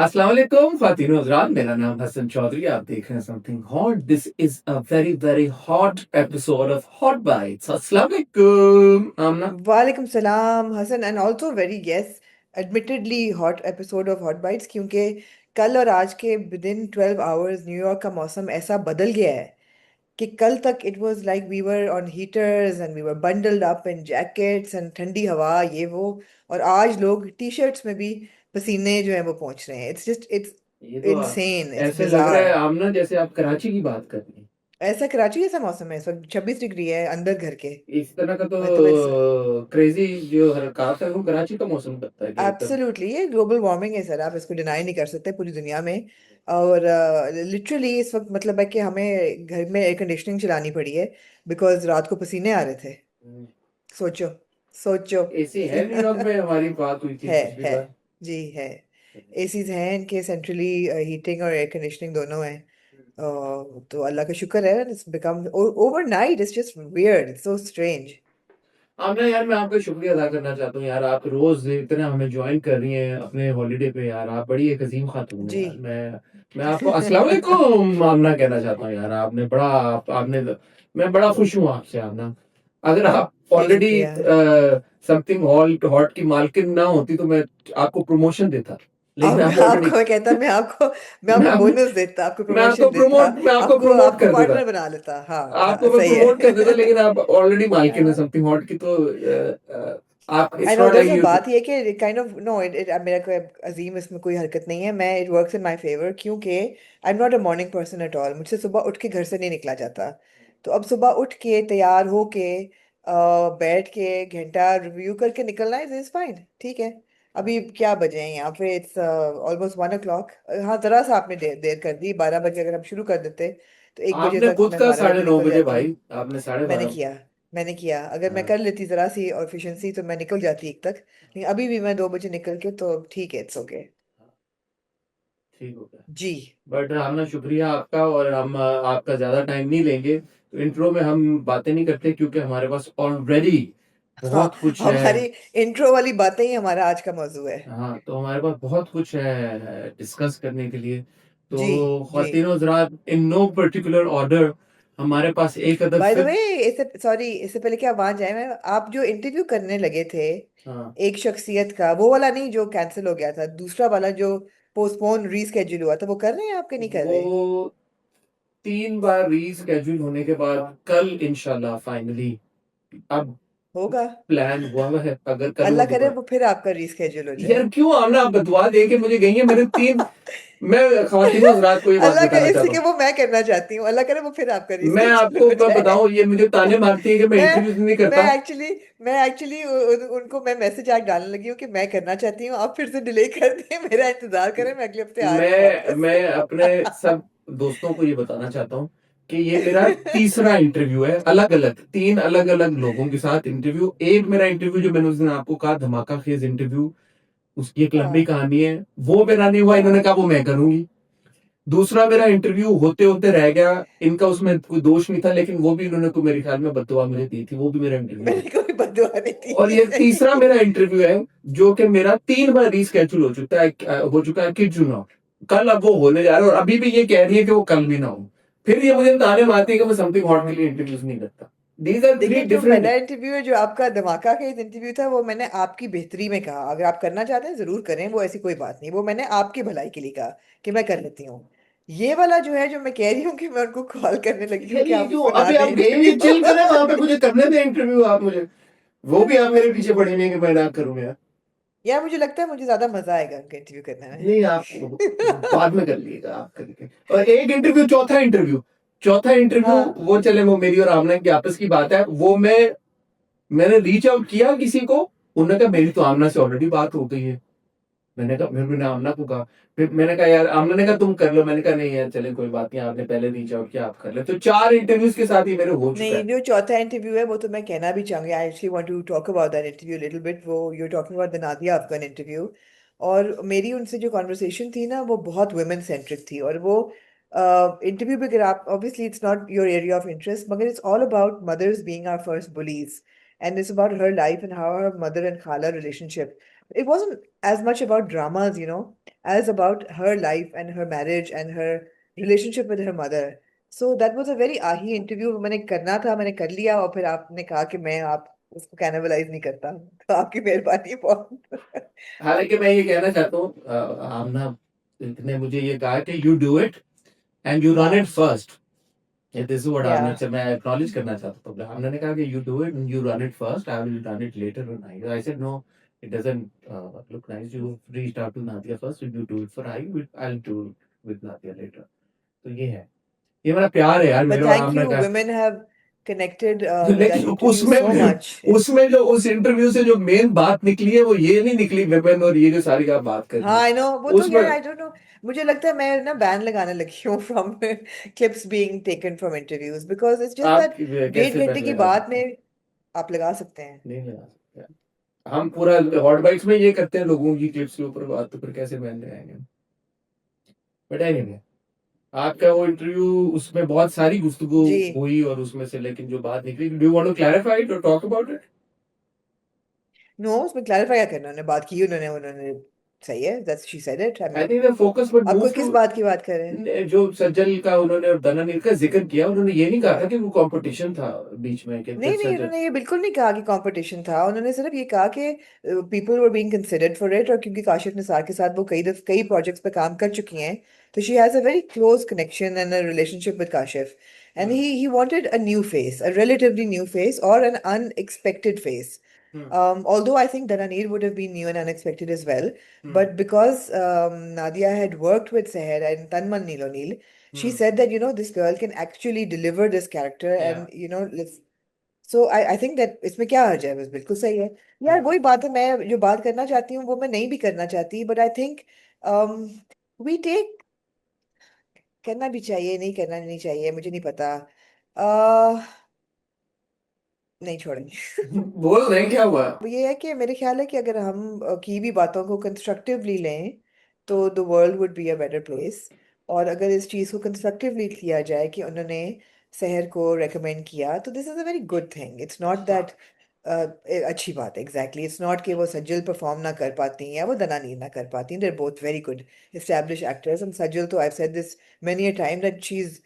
अस्सलाम वालेकुम ख्वातीन और हज़रात, मेरा नाम हसन चौधरी। आप देख रहे हैं something hot. This is a very very hot episode of hot bites. अस्सलाम वालेकुम आमना। वालेकुम सलाम Hasan and also very yes admittedly hot episode of hot bites क्योंकि कल और आज के विद इन 12 आवर्स न्यूयॉर्क का मौसम ऐसा बदल गया है कि कल तक it was like we were on heaters and we were bundled up in jackets and ठंडी हवा ये वो। और आज लोग टी शर्ट्स में भी पसीने जो है वो पहुंच रहे हैं। इट्स ये तो इनसेन, इट्स ऐसे लग रहा बिजार। है आमना जैसे आप कराची की बात कर रही हैं। ऐसा कराची जैसा मौसम है इस वक्त, 26 डिग्री है अंदर घर के। इस तरह का तो मैं तुम्हें क्रेजी जो हरकत है वो कराची का मौसम करता है कि एकदम। एब्सोल्युटली ये ग्लोबल वार्मिंग है सर, आप इसको डिनाई नहीं कर सकते पूरी दुनिया में। और लिटरली इस वक्त मतलब है कि हमें घर में एयर कंडीशनिंग चलानी पड़ी है बिकॉज रात को पसीने आ रहे थे। सोचो, सोचो। एसी है न्यूयॉर्क में, हमारी बात हुई थी है पिछली है बार। जी है। एसीज हैं इनके, सेंट्रली हीटिंग और एयर कंडीशनिंग दोनों हैं। तो अल्लाह का शुक्र है, it's become overnight it's just weird, it's so strange. Amna यार, मैं आपका शुक्रिया अदा करना चाहता हूँ यार। आप रोज इतना हमें ज्वाइन कर रही हैं अपने हॉलीडे पे यार। आप बड़ी एक अजीम खातून है जी। यार। मैं आपको अस्सलाम वालेकुम आमना कहना चाहता हूँ यार। आपने मैं बड़ा खुश हूँ आपसे आमना। अगर आप जी ऑलरेडी शुक्रिया। समथिंग हॉट हॉट की मालकिन ना होती तो मैं आपको प्रमोशन देता, लेकिन आप आप ऑलरेडी। आपको मैं कहता, मैं मैं आपको आप, बोनस देता, आपको प्रमोशन देता, मैं आपको आपको प्रमोट आपको कर देता। पार्टनर बना लेता। हाँ हाँ आपको मैं सही प्रमोट कर देता, है। लेकिन आप ऑलरेडी मालकिन है समथिंग हॉट की, तो आप I it's no, not like दरअसल यू। बात ये है कि काइंड ऑफ नो इट मेरा कोई अजीम इसमें कोई हरकत नहीं है। मैं it works in my favour क्योंकि I am not a morning person at all. मुझसे सुबह उठ के घर से नहीं निकला जाता। तो अब सुबह उठ के तैयार हो के बैठ के घंटा रिव्यू करके निकलना इज फाइन, ठीक है। अभी क्या बजे हैं यहाँ पे? It's almost 1 o'clock। हाँ जरा सा आपने देर देर कर दी, 12 बजे अगर हम शुरू कर देते तो 1 बजे आपने तक खुद मैं का 12 बजे 9:30 निकल बजे जाती। भाई, आपने साढ़े मैंने बारह किया, मैंने किया। अगर मैं हाँ, कर लेती जरा सी और एफिशिएंसी तो मैं निकल जाती 1 तक। लेकिन अभी भी मैं 2 बजे निकल के तो ठीक है, इट्स ओके। ठीक हो गया। जी। बट हमने शुक्रिया आपका, और हम आपका ज्यादा टाइम नहीं लेंगे। तो इंट्रो में हम बातें नहीं करते क्योंकि हमारे पास ऑलरेडी हाँ, बहुत कुछ है। हमारी इंट्रो वाली बातें ही हमारा आज का मौजू है। हाँ, तो हमारे पास बहुत कुछ है डिस्कस करने के लिए। जी। तो जी। ख्वातीन हज़रात, इन नो पर्टिकुलर ऑर्डर, हमारे पास एक other by the way, fifth. इससे सॉरी, इससे पहले कि आप वहां जाए, मैं आप जो इंटरव्यू करने लगे थे हाँ, एक शख्सियत का, वो वाला नहीं जो कैंसिल हो गया था, दूसरा वाला जो पोस्टपोन रीस्केड्यूल हुआ था, वो कर रहे हैं आपके नहीं कर वो रहे? 3 बार रीस्केड्यूल होने के बाद कल इंशाल्लाह फाइनली अब होगा। प्लान हुआ हुआ है। अगर कल वो अल्लाह करे दोबारा, वो फिर आपका रीस्केड्यूल हो जाए। यार क्यों आमना, आप बदवा दे के मुझे गई है मैंने तीन। मैं ख्वातीन हज़रात को ये बात अल्लाह का, बताना चाहता इसलिए हूँ। वो मैं करना चाहती हूँ, अल्लाह करे वो फिर आपका मैं रिस्केड्यूल आपको हो मैं जाए। बताऊं, ये मुझे ताने मारती है कि मैं मैं इंटरव्यूज नहीं मैं करता। एक्चुअली मैं एक्चुअली उनको मैं मैसेज आज डालने लगी हूँ कि मैं करना चाहती हूँ, आप फिर से डिले कर दें, मेरा इंतजार करें, मैं अगले हफ्ते आ रही हूँ वापस। मैं अपने सब दोस्तों को ये बताना चाहता हूँ कि ये मेरा तीसरा इंटरव्यू है, अलग अलग तीन अलग अलग लोगों के साथ इंटरव्यू। एक मेरा इंटरव्यू जो मैंने उस दिन आपको कहा, धमाका खेज इंटरव्यू, उसकी एक लंबी हाँ कहानी है, वो मेरा नहीं हुआ। इन्होंने हाँ। कहा वो मैं करूंगी। दूसरा मेरा इंटरव्यू होते होते रह गया, इनका उसमें कोई दोष नहीं था, लेकिन वो भी इन्होंने को मेरे ख्याल में बददुआ मुझे दी थी, वो भी मेरा इंटरव्यू है। मैंने कोई बददुआ नहीं और ये तीसरा दी। मेरा इंटरव्यू है, जो कि मेरा 3 बार रीस्केड्यूल हो चुका है। किड यू नो, कल अब वो होने जा रहा है, और अभी भी ये कह रही है कि वो कल भी ना हो। फिर ये मुझे ताने मारती है कि मैं समथिंग हॉट के लिए इंटरव्यूज नहीं करता। दीज आर थ्री देखिए, जो डिफरेंट। पहला इंटरव्यू है, जो आपका धमाका का इंटरव्यू था, वो मैंने आपकी बेहतरी में कहा, अगर आप करना चाहते हैं जरूर करें, वो ऐसी कोई बात नहीं, वो मैंने आपकी भलाई के लिए कहा कि मैं कर लेती हूँ। ये वाला जो है, जो मैं कह रही हूँ कि मैं उनको कॉल करने लगी हूँ यार कि ये आप जो उसको ना अभी दें आप गए इंटरव्यू। ये चिल करें वहां पे, मुझे करने दें इंटरव्यू आप मुझे। वो भी आप मेरे पीछे पड़े हुए हैं कि मैं ना करूं यार। यार मुझे लगता है मुझे ज्यादा मजा आएगा उनका इंटरव्यू करने नहीं, आप में। बाद में कर लीजिएगा, आप करके। और एक इंटरव्यू, चौथा इंटरव्यू हाँ। वो चले, वो मेरी और आमना की आपस की बात है। वो मैंने रीच आउट किया किसी को, उन्होंने कहा मेरी तो आमना से ऑलरेडी बात हो गई है। मैंने कहा, फिर मैंने आमना को कहा, फिर मैंने कहा यार, आमना ने कहा तुम कर लो। मैंने कहा नहीं यार, चले कोई बात नहीं, आपने पहले रीच आउट किया, आप कर ले। तो 4 इंटरव्यूज के साथ ही मेरे हो चुका नहीं, है। जो चौथा इंटरव्यू है वो तो मैं कहना भी चाहूंगी, I actually want to talk about that interview little bit. वो you talking about the Nadia Afghan interview. और मेरी उनसे जो कॉन्वर्सेशन थी ना, वो बहुत वुमेन सेंट्रिक थी। और वो इंटरव्यू भी, अगर आप, obviously it's not your area of interest, मगर it's all about mothers being our first bullies, and it's about her life and how her mother and खाला relationship. It wasn't as much about dramas, you know. as about her life and her marriage and her relationship with her mother. So that was a very आही interview मैंने करना था, मैंने कर लिया, और फिर आपने कहा कि मैं आप उसको कैनिबलाइज नहीं करता, तो आपकी मेहरबानी बहुत। हालांकि मैं ये कहना चाहता हूँ, आमना ने मुझे ये कहा कि you do it and you run it हाँ, फर्स्ट। दिस इज व्हाट या आमना से मैं एक्नॉलेज करना चाहता था। आमना ने कहा कि you do it and you run it first, I will run it later when I said no, it doesn't look nice, you reached out to Nadia first, you do it for I will do it with Nadia later. तो ये मेरा प्यार है यार, but मेरे और thank Amna you, का। women have connected with that लेकिन interview उसमें so much. उसमें जो उस इंटरव्यू से जो मेन बात निकली है वो ये नहीं निकली विमेन और ये जो सारी आप बात कर रही हाँ, हो आई नो, वो तो उसमें। यार आई डोंट नो, मुझे लगता है मैं ना बैन लगाने लगी हूँ from clips being taken from interviews, because it's just आप दैट डेढ़ कैसे बैन घंटे की लगा बात सकते हैं? में आप लगा सकते हैं। नहीं लगा सकते। हम पूरा हॉट बाइट्स में ये करते हैं लोगों की क्लिप्स के ऊपर बात, तो फिर कैसे बैन लगाएंगे? बट एनीवे, आपका वो इंटरव्यू, उसमें बहुत सारी गुफ्तगू जी, हुई और उसमें से लेकिन जो बात निकली, do you want to clarify it और टॉक अबाउट इट? नो, उसमें क्लैरिफाई क्या करना, उन्होंने बात की, उन्होंने उन्होंने सही है, that's she said it, I I mean think the focus would आप मूव कोई टू, किस बात की बात कर रहे हैं? जो सज्जल का उन्होंने और दनानील का जिक्र किया, उन्होंने ये नहीं कहा था कि वो कंपटीशन था बीच में कि नहीं नहीं, सज्जल। उन्होंने ये बिल्कुल नहीं कहा कि कंपटीशन था, उन्होंने सिर्फ ये कहा कि people were being considered for it, और क्योंकि काशिफ निसार के साथ वो कई प्रोजेक्ट्स पे काम कर चुकी हैं, तो she has a very close connection and a relationship with Kashif, and hmm, he wanted a new face, a relatively new face or an unexpected face. Hmm, Although I think Dananeer would have been new and unexpected as well, hmm, but because Nadia had worked with Seher and Tanman Nilonil, she hmm, said that, this girl can actually deliver this character, या and let's, so I think that इसमें क्या हर्ज है, बस बिल्कुल सही है। यार या वही बात है, मैं जो बात करना चाहती हूँ वो मैं नहीं भी करना चाहती, but I think we take, करना भी चाहिए, नहीं करना नहीं चाहिए, मुझे नहीं पता। uh, नहीं छोड़ेंगे। बोल रहे हैं क्या हुआ? वो ये है कि मेरे ख्याल है कि अगर हम की भी बातों को कंस्ट्रक्टिवली लें तो the world would be a better place, और अगर इस चीज़ को कंस्ट्रक्टिवली लिया जाए कि उन्होंने शहर को रेकमेंड किया, तो this is a very good thing, it's not हाँ, दैट अच्छी बात है, एग्जैक्टली, इट्स नॉट कि वो सज्जल परफॉर्म ना कर पाती या वो दनानीर ना कर पाती, there both very good established actors, and Sajal, तो I've said this many a time that she's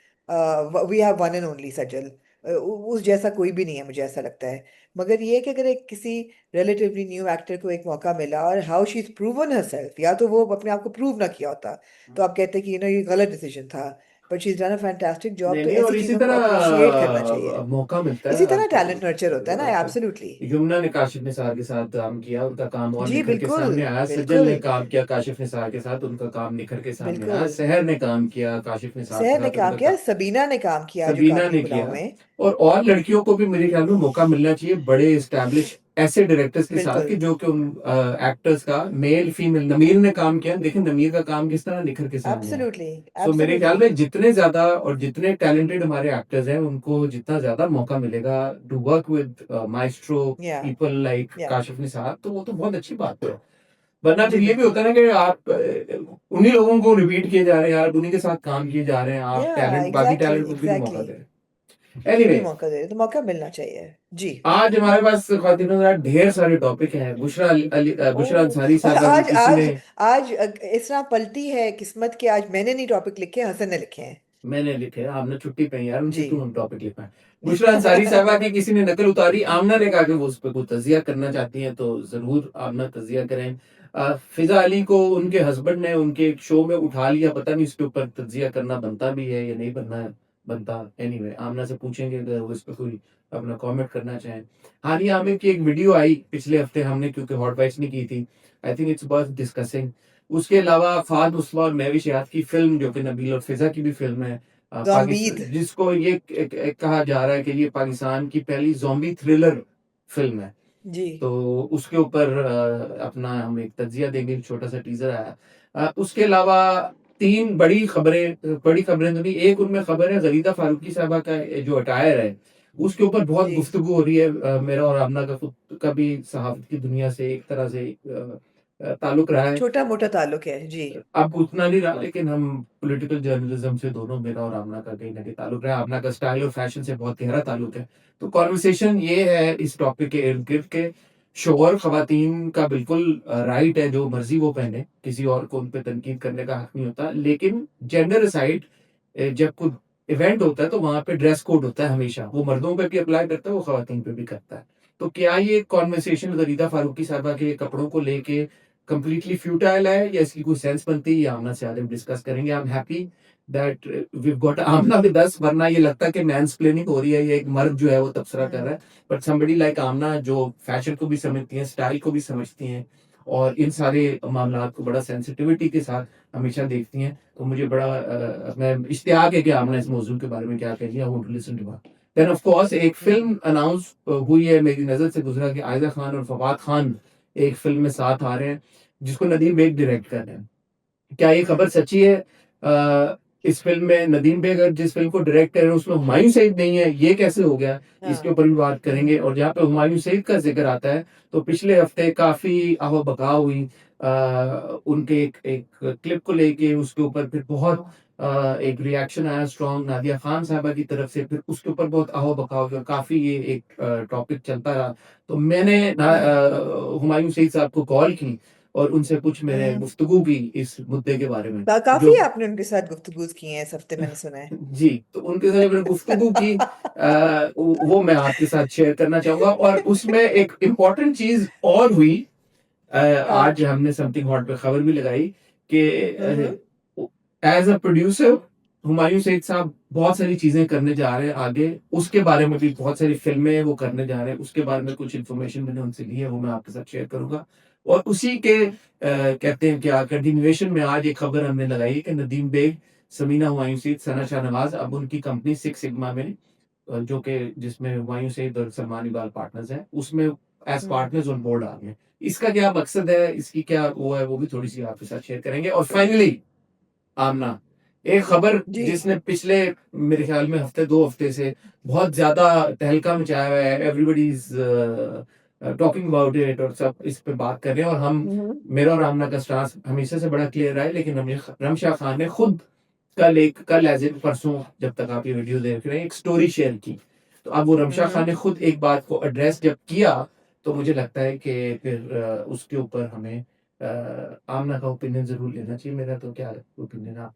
we have one and only सज्जल, उस जैसा कोई भी नहीं है, मुझे ऐसा लगता है। मगर ये है कि अगर एक किसी रिलेटिवली न्यू एक्टर को एक मौका मिला और how she is proven herself, या तो वो अपने आप को प्रूव ना किया होता तो आप कहते कि ये गलत डिसीजन था, but she is done a fantastic job, नहीं तो नहीं, और ऐसी इसी चीजों को तरह अप्रिशिएट करना चाहिए। मौका मिलता इसी है तरह आपको। टैलेंट नर्चर होता है ना, अच्छा, एब्सोल्युटली। यमुना ने काशिफ निसार के साथ काम किया, उनका काम और जी निखर के बिल्कुल, सामने आया। सज्जल बिल्कुल, ने काम किया काशिफ निसार के साथ, उनका काम निखर के सामने आया। बिल्कुल। सहर ने काम किया काशिफ निसार के सहर ने साथ, काम उनका किया, काम, सबीना ने काम किया जो सबीना कातिल ने कुलाव किया। में। और लड़कियों को भी मेरे ख्याल में मौका मिलना चाहिए, बड़े एस्टैब्लिश ऐसे डायरेक्टर्स के साथ कि बिल्कुल, जो कि उन एक्टर्स का मेल फीमेल, नमीर ने काम किया, देखिए नमीर का काम किस तरह निखर के सामने है। एब्सोल्युटली, सो मेरे ख्याल एब्सोल्युटली, में जितने ज्यादा और जितने टैलेंटेड हमारे एक्टर्स हैं, उनको जितना ज्यादा मौका मिलेगा टू वर्क विद माइस्ट्रो या पीपल लाइक या काशिफ निसार, तो वो तो बहुत अच्छी बात है। वरना जी फिर ये भी बिल्कुल, होता है ना कि आप उन्हीं लोगों को रिपीट किए जा रहे हैं यार, उन्हीं के साथ काम किए जा रहे हैं, आप या टैलेंट, बाकी एग्जैक्टली, टैलेंट को क्यों नहीं मौका एग्जैक्टली, दे रहे? क्यों नहीं एनीवे, मौका दे रहे, तो मौका मिलना चाहिए। जी। आज हमारे पास खातिनों का ढेर सारे टॉपिक हैं। बुशरा ओ, अंसारी और साहबा की आज किसी ने, आज आज इस तरह पलटी है किस्मत के, आज मैंने नहीं टॉपिक लिखे, हसन ने लिखे हैं। मैंने लिखे, हमने छुट्टी पे हैं यार, उनसे जी। क्यों हम टॉपिक लिख पाए। बुशरा अंसारी साहबा की किसी ने नकल उतारी, आमना ने कहा कि वो उस पर कोई तजिया करना चाहती हैं, तो जरूर आमना तजिया करें। फिजा अली को उनके हस्बैंड ने उनके एक शो में उठा लिया, पता नहीं इसके ऊपर तजिया करना बनता भी है या नहीं बनता। एनीवे, आमना से पूछेंगे अगर वो इस पर कोई अपना कमेंट करना चाहें। हानिया आमिर की एक वीडियो आई पिछले हफ्ते, हमने क्योंकि हॉट वाइस नहीं की थी, I think it's worth discussing. उसके अलावा फाद मुस्वा और महविश याद की फिल्म, जो कि नबील और फिजा की भी फिल्म है, जोम्बीद। पाकिस्तान, जिसको ये कहा जा रहा है कि ये पाकिस्तान की पहली ज़ॉम्बी थ्रिलर फिल्म है, जी तो उसके ऊपर अपना हम एक तज्जिया देंगे, एक छोटा सा टीजर आया। उसके अलावा तीन बड़ी खबरें तो नहीं, एक उनमें खबर है गरीदा फारूकी साहबा का जो अटायर है, उसके ऊपर बहुत जी, गुफ्तगू हो रही है। मेरा और आमना का खुद का भी सहाफत की दुनिया से एक तरह से ताल्लुक रहा है। छोटा मोटा ताल्लुक है जी। अब उतना नहीं रहा, लेकिन हम पॉलिटिकल जर्नलिज्म से दोनों, मेरा और आमना का कहीं ना कहीं ताल्लुक रहा है। आमना का स्टाइल और फैशन से बहुत गहरा ताल्लुक है। तो कॉन्वर्सेशन ये है इस टॉपिक के इर्द गिर्द के, शोहर खवातीन का बिल्कुल राइट है, जो मर्जी वो पहने, किसी और को उन पे तनकीद करने का हक नहीं होता। लेकिन जेंडर असाइड जब कोई इवेंट होता है तो वहां पे ड्रेस कोड होता है हमेशा, वो मर्दों पे भी अप्लाई करता है, वो खवातीन पे भी करता है। तो क्या ये कॉन्वर्सेशन गरीदा फारूकी साहबा के कपड़ों को लेके कंप्लीटली फ्यूटाइल है या इसकी कोई सेंस बनती है, ये आमना से आज हम डिस्कस करेंगे। I am happy that we got Amna with us, वरना ये लगता है कि मैंसप्लेनिंग हो रही है, ये एक मर्द जो है वो तबसरा कर रहा है। बट समबडी लाइक आमना जो फैशन को भी समझती हैं, स्टाइल को भी समझती हैं और इन सारे मामला को बड़ा सेंसिटिविटी के साथ हमेशा देखती हैं, तो मुझे बड़ा मैं इश्तियाक है कि आमना इस मौजूद के बारे में क्या कह रही है। I want to listen to her. Then of course एक फिल्म अनाउंस हुई है, मेरी नजर से गुजरा कि आयजा खान और फवाद खान एक फिल्म में साथ आ रहे हैं जिसको नदीम बेग डायरेक्ट कर रहे हैं। क्या ये खबर सच्ची है? इस फिल्म में नदीम बेग अगर जिस फिल्म को डायरेक्ट कर रहे हैं उसमें हुमायूं सईद नहीं है, ये कैसे हो गया? इसके हाँ ऊपर भी बात करेंगे। और जहाँ पे हुमायूं सईद का जिक्र आता है तो पिछले हफ्ते काफी आहो बकाव हुई उनके एक क्लिप को लेके, उसके ऊपर फिर बहुत एक रिएक्शन आया स्ट्रॉन्ग नादिया खान साहबा की तरफ से, फिर उसके ऊपर बहुत आहो बकाव हुआ, काफी ये एक टॉपिक चलता रहा। तो मैंने हुमायूं सईद साहब को कॉल की और उनसे कुछ मैंने हम्म। गुफ्तगू की इस मुद्दे के बारे में काफी जो आपने उनके साथ गुफ्तगू की है इस हफ्ते, मैंने सुना है। जी, तो उनके साथ मैंने गुफ्तगू की, वो मैं आपके साथ शेयर करना चाहूंगा। और उसमें एक इम्पॉर्टेंट चीज और हुई, हाँ। आज हमने समथिंग हॉट पे खबर भी लगाई कि hmm. As a producer Humayun Saeed साहब बहुत सारी चीजें करने जा रहे हैं आगे, उसके बारे में भी बहुत सारी फिल्में वो करने जा रहे हैं, उसके बारे में कुछ इन्फॉर्मेशन मैंने उनसे ली है, वो मैं आपके साथ शेयर करूंगा। और उसी के कहते हैं क्या कंटिन्यूएशन में आज एक खबर हमने लगाई कि नदीम बेग, समीना हुमायूं सईद, सना शाहनवाज अब उनकी कंपनी सिक्स सिग्मा में जो कि जिसमें हुमायूं सईद और सलमान इकबाल पार्टनर्स हैं, उसमें as hmm. Partners on board आ गए। इसका क्या मकसद है, इसकी क्या वो है, वो भी थोड़ी सी आपके साथ शेयर करेंगे। और फाइनली आमना, एक खबर जी। जिसने पिछले मेरे ख्याल में हफ्ते दो हफ्ते से बहुत ज्यादा तहलका मचाया हुआ है, everybody is talking about it और सब इस पे बात कर रहे हैं। और हम, हम्म। मेरा और आमना का स्टांस हमेशा से बड़ा क्लियर रहा है, लेकिन रमशा खान ने खुद कल एज इन परसों जब तक आप ये वीडियो देख रहे हैं एक स्टोरी शेयर की, तो अब वो रमशा खान ने खुद एक बात को एड्रेस जब किया, तो मुझे लगता है कि फिर उसके ऊपर हमें आमना का ओपिनियन जरूर लेना चाहिए। मेरा तो क्या ओपिनियन आप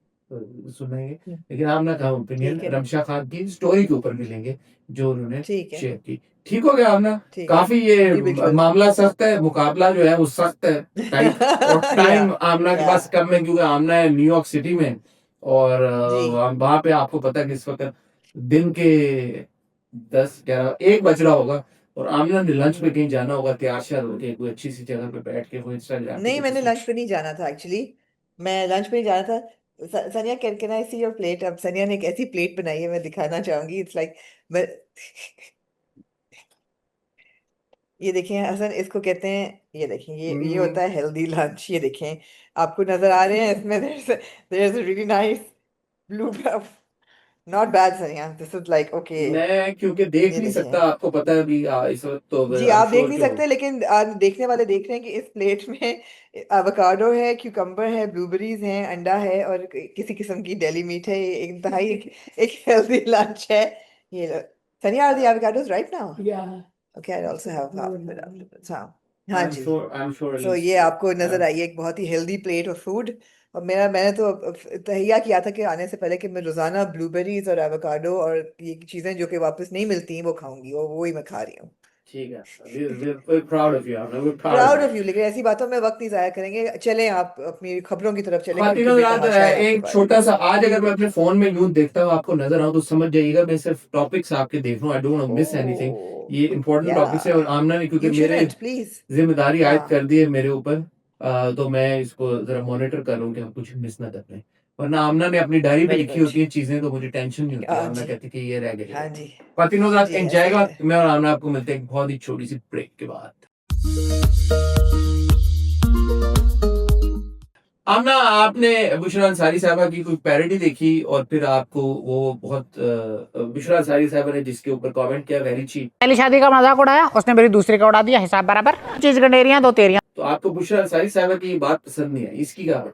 सुनेंगे, लेकिन आमना का ओपिनियन ठीक है। रमशा खान की स्टोरी के ऊपर भी लेंगे जो उन्होंने ठीक है। शेयर की। ठीक हो गया आमना? ठीक है। काफी ये जी बिल्कुल। मामला सख्त है, मुकाबला जो है वो सख्त है, टाइट, और या टाइम आमना के या पास कम है क्योंकि आमना है न्यूयॉर्क सिटी में। और जी। वहां पे आपको पता है कि इस वक्त दिन के 10 11 1 बज रहा होगा और आमना ने लंच पे हम्म। कहीं जाना होगा, तैयार श्यार होके कोई अच्छी सी जगह पे बैठ के कोई इंस्टाग्राम पे नहीं, कुछ मैंने उसने। लंच पे नहीं जाना था एक्चुअली। मैं लंच पे नहीं जाना था। सनिया, can I see your plate? अब सनिया ने एक ऐसी प्लेट बनाई है, मैं दिखाना चाहूंगी। इट्स लाइक मैं ये देखें हसन, इसको कहते हैं, ये देखें, ये हम्म, होता है हेल्दी लंच। ये देखें, आपको नजर आ रहे हैं इसमें, there is really nice blue, not bad Sania, this is like okay. मैं क्योंकि देख ये नहीं देखें। सकता, आपको पता है अभी इस वक्त, तो जी, आई एम आप देख श्योर नहीं कि वो सकते, लेकिन देखने वाले देख रहे हैं कि इस प्लेट में एवोकाडो है, क्यूकम्बर है, ब्लूबेरीज हैं, अंडा है और किसी किस्म की डेली मीट है। ये इंतहाई एक हेल्दी लंच है। ये लो। Sunny, are the avocados right now? Okay, I also have half of it afterwards. हाँ। हाँ जी। आई एम श्योर सो ये आपको नजर आई है एक बहुत ही हेल्दी प्लेट ऑफ फूड। और मैंने तो तहैया किया था कि आने से पहले कि मैं रोजाना ब्लूबेरीज और एवोकाडो और ये चीजें जो कि वापस नहीं मिलती वो खाऊंगी, और वो ही मैं खा रही हूँ। ठीक है। we're proud of you, Amna, we're proud of proud you। Of you, लेकिन ऐसी बातों में वक्त नहीं जाया करेंगे। चलें आप अपनी खबरों की तरफ चलें, क्योंकि खातिनों रात बेतहाशा है आपके एक पास। छोटा सा, आज अगर मैं अपने फोन में यूं देखता हूँ आपको नजर आऊं तो समझ जाइएगा मैं सिर्फ टॉपिक्स आपके देख रहा हूँ, I don't want to miss anything. ओ ये इंपॉर्टेंट या, टॉपिक्स है और आमना ने क्योंकि यू मेरे शुडंट प्लीज। जिम्मेदारी हाँ आयद कर दी है मेरे ऊपर, तो मैं इसको जरा मॉनिटर करूँ कि हम कुछ मिस ना कर लें। वरना आमना ने अपनी डायरी पे वेरी लिखी गुड। होती है चीजें, तो मुझे टेंशन नहीं होती, हाँ आमना जी। कहती कि ये रह गई हाँ है। जी। खातिनों रात जी ऐसा एंजॉय ही का, है। मैं और आमना आपको मिलते हैं एक बहुत ही छोटी सी ब्रेक के बाद। आमना, आपने बुशरा अंसारी साहबा की कोई पैरोडी देखी और फिर आपको वो बहुत बुशरा अंसारी साहबा ने जिसके ऊपर कमेंट किया वेरी चीप, पहली शादी का मजाक उड़ाया, उसने मेरी दूसरी का उड़ा दिया, हिसाब बराबर। चीज गंडेरियां दो तेरियां। तो आपको बुशरा अंसारी साहबा की ये बात पसंद नहीं आई, इसकी क्या बात?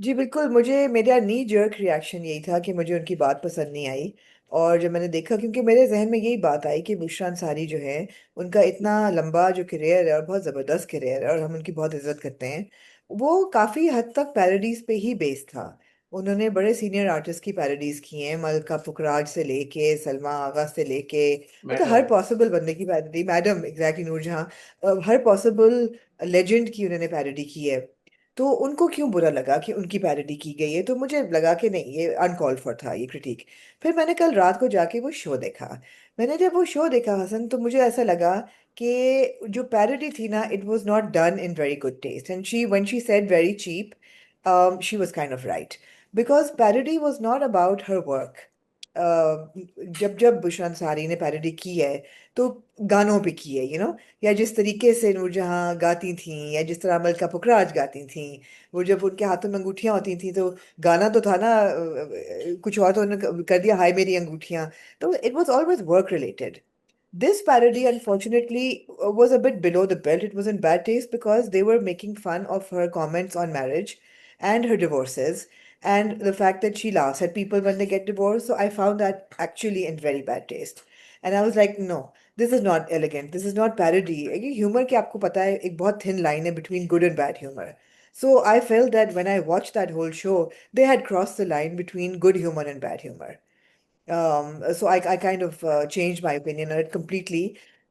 जी बिल्कुल, मुझे मेरा नी जर्क रिएक्शन यही था कि मुझे उनकी बात पसंद नहीं आई। और जब मैंने देखा, क्योंकि मेरे जहन में यही बात आई कि बुशरा अंसारी जो है, उनका इतना लंबा जो करियर है और बहुत ज़बरदस्त करियर है और हम उनकी बहुत इज्जत करते हैं, वो काफ़ी हद तक पैरोडीज पे ही बेस्ड था। उन्होंने बड़े सीनियर आर्टिस्ट की पैरोडीज की हैं, मलका पुखराज से लेके सलमा आगा से लेके, मतलब हर मैडम। पॉसिबल बंदे की पैरोडी, मैडम एग्जैक्टली, नूरजहां, हर पॉसिबल लेजेंड की उन्होंने पैरोडी की है। तो उनको क्यों बुरा लगा कि उनकी पैरोडी की गई है? तो मुझे लगा कि नहीं, ये अनकॉल्ड फॉर था ये क्रिटिक। फिर मैंने कल रात को जाके वो शो देखा। मैंने जब वो शो देखा हसन, तो मुझे ऐसा लगा कि जो पैरोडी थी ना, it was not done in very good taste, and she when she said very cheap, she was kind of right, because parody was not about her work. जब जब बुशरा अंसारी ने पैरोडी की है, तो गानों पे की है, या जिस तरीके से नूरजहां गाती थी, या जिस तरह मलका पुखराज गाती थी, वो जब उनके हाथों में अंगूठियां होती थी, तो गाना तो था ना, कुछ और, तो उन्होंने कर दिया हाय मेरी अंगूठियां। तो it was always work related. This parody, unfortunately, was a bit below the belt. It was in bad taste because they were making fun of her comments on marriage and her divorces and the fact that she laughs at people when they get divorced. So I found that actually in very bad taste. And I was like, no, this is not elegant. This is not parody. ये humor की आपको पता है, एक बहुत thin line है between good and bad humor. So I felt that when I watched that whole show, they had crossed the line between good humor and bad humor. So I kind of changed my opinion on it completely.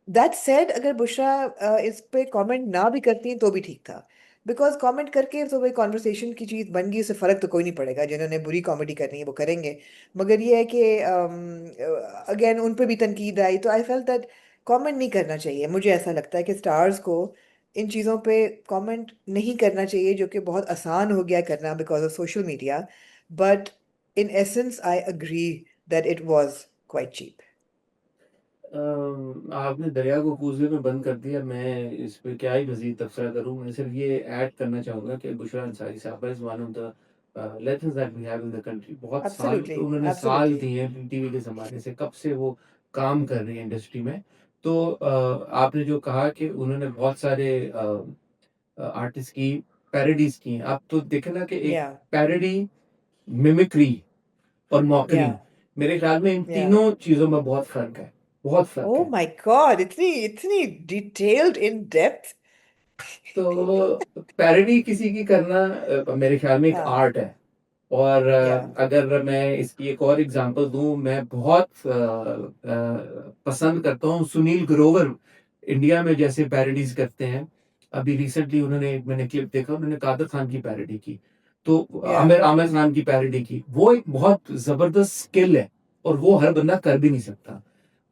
That said, अगर बुशरा इस पे comment ना भी करती हैं तो भी ठीक था, बिकॉज कमेंट करके तो वही कॉन्वर्सेशन की चीज़ बन गई, उससे फ़र्क तो कोई नहीं पड़ेगा। जिन्होंने बुरी कॉमेडी करनी है वो करेंगे। मगर ये है कि अगेन उन पे भी तनकीद आई, तो आई फेल्ट दैट कमेंट नहीं करना चाहिए। मुझे ऐसा लगता है कि स्टार्स को इन चीज़ों पे कमेंट नहीं करना चाहिए, जो कि बहुत आसान हो गया करना because of social media. But in essence, I agree that it was quite cheap. आपने दरिया को कूजे में बंद कर दिया। मैं इस पे क्या ही मज़ीद तबसरा करूँ। मैं सिर्फ़ ये ऐड करना चाहूँगा कि बुशरा अंसारी साहिबा is one of the legends that we have in the country. बहुत साल Absolutely, उन्होंने साल absolutely. दिए हैं टीवी के ज़माने से, कब से वो काम कर रही हैं इंडस्ट्री में। तो आपने जो कहा कि उन्होंने बहुत सारे आर्टिस्ट की पैरोडीज़ की हैं। आप तो देखें ना कि एक Yeah, पैरोडी, मिमिक्री और मॉकरी, yeah, मेरे ख़्याल में इन yeah. तीनों चीज़ों में बहुत फ़र्क है, बहुत फ़र्क Oh है। my God, इतनी detailed in depth. तो पैरोडी किसी की करना मेरे ख्याल में एक हाँ, आर्ट है। और yeah, अगर मैं इसकी एक और एग्जांपल दूं, मैं बहुत पसंद करता हूं सुनील ग्रोवर। इंडिया में जैसे पैरोडीज करते हैं, अभी रिसेंटली मैंने क्लिप देखा, उन्होंने कादर खान की पैरोडी की, तो yeah, आमिर आमिर खान की पैरोडी की। वो एक बहुत जबरदस्त स्किल है और वो हर बंदा कर भी नहीं सकता।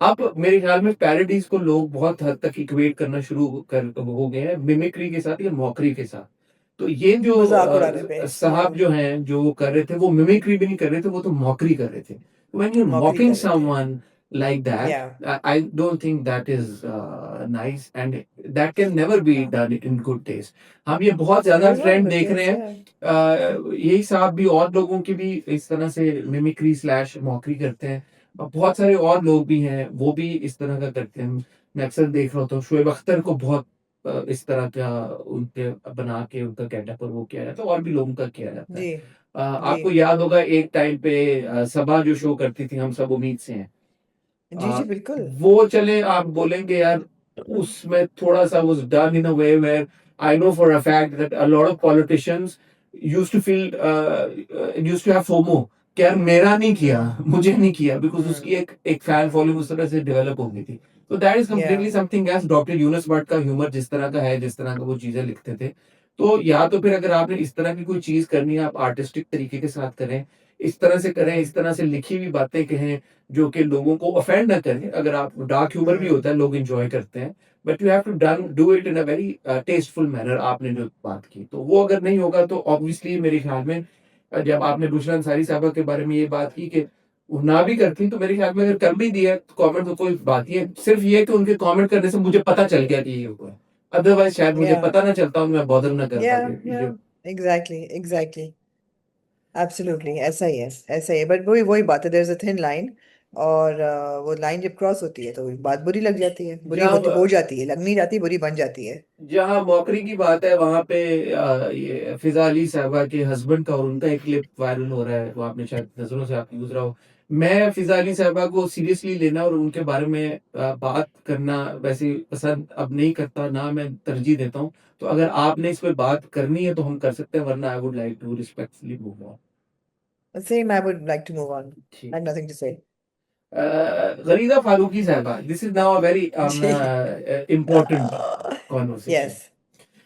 अब मेरे ख्याल में पैरोडीज को लोग बहुत हद तक इक्वेट करना शुरू कर हो गए हैं मिमिक्री के साथ या मॉकरी के साथ। तो ये जो मजाक उड़ाने पे, साहब yeah, जो हैं जो वो कर रहे थे, वो मिमिक्री भी नहीं कर रहे थे, वो तो मॉकरी कर रहे थे। When you are mockery mocking कर रहे थे, someone like that, yeah, I don't think that is nice and that can never be हाँ। Done in good taste. हम ये बहुत ज्यादा No, no, ट्रेंड but देख रहे yes, हैं। yeah, यही साहब भी और लोगों की भी इस तरह से मिमिक्री स्लैश मॉकरी करते हैं। और बहुत सारे और लोग भी हैं, वो भी इस तरह का करते हैं। मैं अक्सर देख रहा होता हूँ शोएब अख्तर को बहुत इस तरह का उनके बना के उनका गेटअप और वो किया जाता है, और भी लोगों का किया जाता है। जी, जी, आपको याद होगा एक टाइम पे सबा जो शो करती थी, हम सब उम्मीद से हैं, जी, अ, जी, बिल्कुल, वो चले आप बोलेंगे यार, उसमें थोड़ा सा was done in a way where I know for a fact that a lot of politicians used to feel used to have FOMO कि यार मेरा नहीं किया, मुझे नहीं किया, बिकॉज उसकी हम्म, एक फैन फॉलोइंग उस तरह से डेवलप हो गई थी। तो that is yeah, completely something else. Doctor Yunus Bhatt का ह्यूमर जिस तरह का है, जिस तरह का वो चीजें लिखते थे, तो या तो फिर अगर आपने इस तरह की कोई चीज करनी है, आप आर्टिस्टिक तरीके के साथ करें, इस तरह से करें, इस तरह से लिखी हुई बातें कहें जो कि लोगों को ऑफेंड ना करें। अगर आप डार्क ह्यूमर भी हम्म, होता है, लोग एंजॉय करते हैं, but you have to do it in a very tasteful manner. आपने जो बात की, तो वो अगर नहीं होगा तो ऑब्वियसली मेरे ख्याल में जब आपने बुशरा अंसारी साहबा के बारे में ये बात की कि वो ना भी करती, तो मेरे ख्याल में अगर कर भी दिया तो कमेंट तो कोई बात ही है। सिर्फ ये कि उनके कमेंट करने से मुझे पता चल गया कि ये हुआ है, अदरवाइज शायद मुझे yeah, पता ना चलता और मैं बॉदर ना करता yeah, कि yeah, जो exactly, exactly. एब्सोल्युटली ऐसा ही है, ऐसा ही है, बट वही वही बात है, there is a thin line और वो लाइन जब क्रॉस होती है तो बात बुरी लग जाती है, बुरी जहाँ हो जाती है, लग नहीं जाती, बुरी बन जाती है। जहाँ मौकरी की बात है वहां पे ये फिजा अली साहबा के हस्बैंड का और उनका एक क्लिप वायरल हो रहा है, वो आपने शायद नजरों से आपकी गुजरा हो। मैं फिजा अली साहबा को सीरियसली लेना और उनके बारे में बात करना वैसे पसंद अब नहीं करता, ना मैं तरजीह देता हूँ। तो अगर आपने इस पे बात करनी है तो हम कर सकते हैं, वरना I would like to respectfully move on. Same, I would like to move on. I ठीक। have nothing to say. Gharida Farooqui साहबा, this is now a very जी। Important conversation. यस।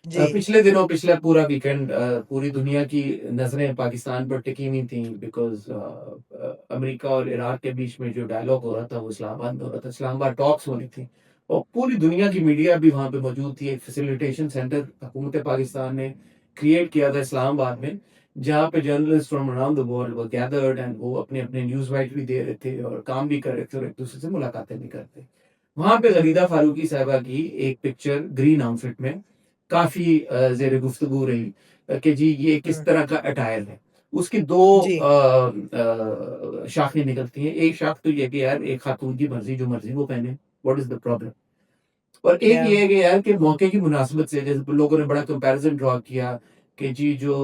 जी। पिछले दिनों पिछला पूरा वीकेंड पूरी दुनिया की नजरें पाकिस्तान पर टिकी हुई थी, बिकॉज अमेरिका और इराक के बीच में जो डायलॉग हो रहा था वो इस्लामाबाद में हो रहा था, इस्लामाबाद टॉक्स हो रही थी, और पूरी दुनिया की मीडिया भी वहां पे मौजूद थी। एक फैसिलिटेशन सेंटर हुकूमत पाकिस्तान ने क्रिएट किया था इस्लामाबाद में, जहाँ पे journalist from around the world were gathered, and वो अपने अपने न्यूज वाइट भी दे रहे थे और काम भी कर रहे थे और एक दूसरे से मुलाकातें भी करते। वहां पे गरीदा फारूकी साहबा की एक पिक्चर ग्रीन आउटफिट में काफी जेर गुफ्तगू रही कि जी ये किस हम्म। तरह का अटायर है। उसकी दो जी। शाखें निकलती हैं। एक शाख तो ये कि यार एक खातून की मर्जी, जो मर्जी वो पहने, व्हाट इज द प्रॉब्लम। और एक या। ये है कि यार कि मौके की मुनासिबत से जैसे लोगों ने बड़ा कंपैरिजन ड्रॉ किया कि जी जो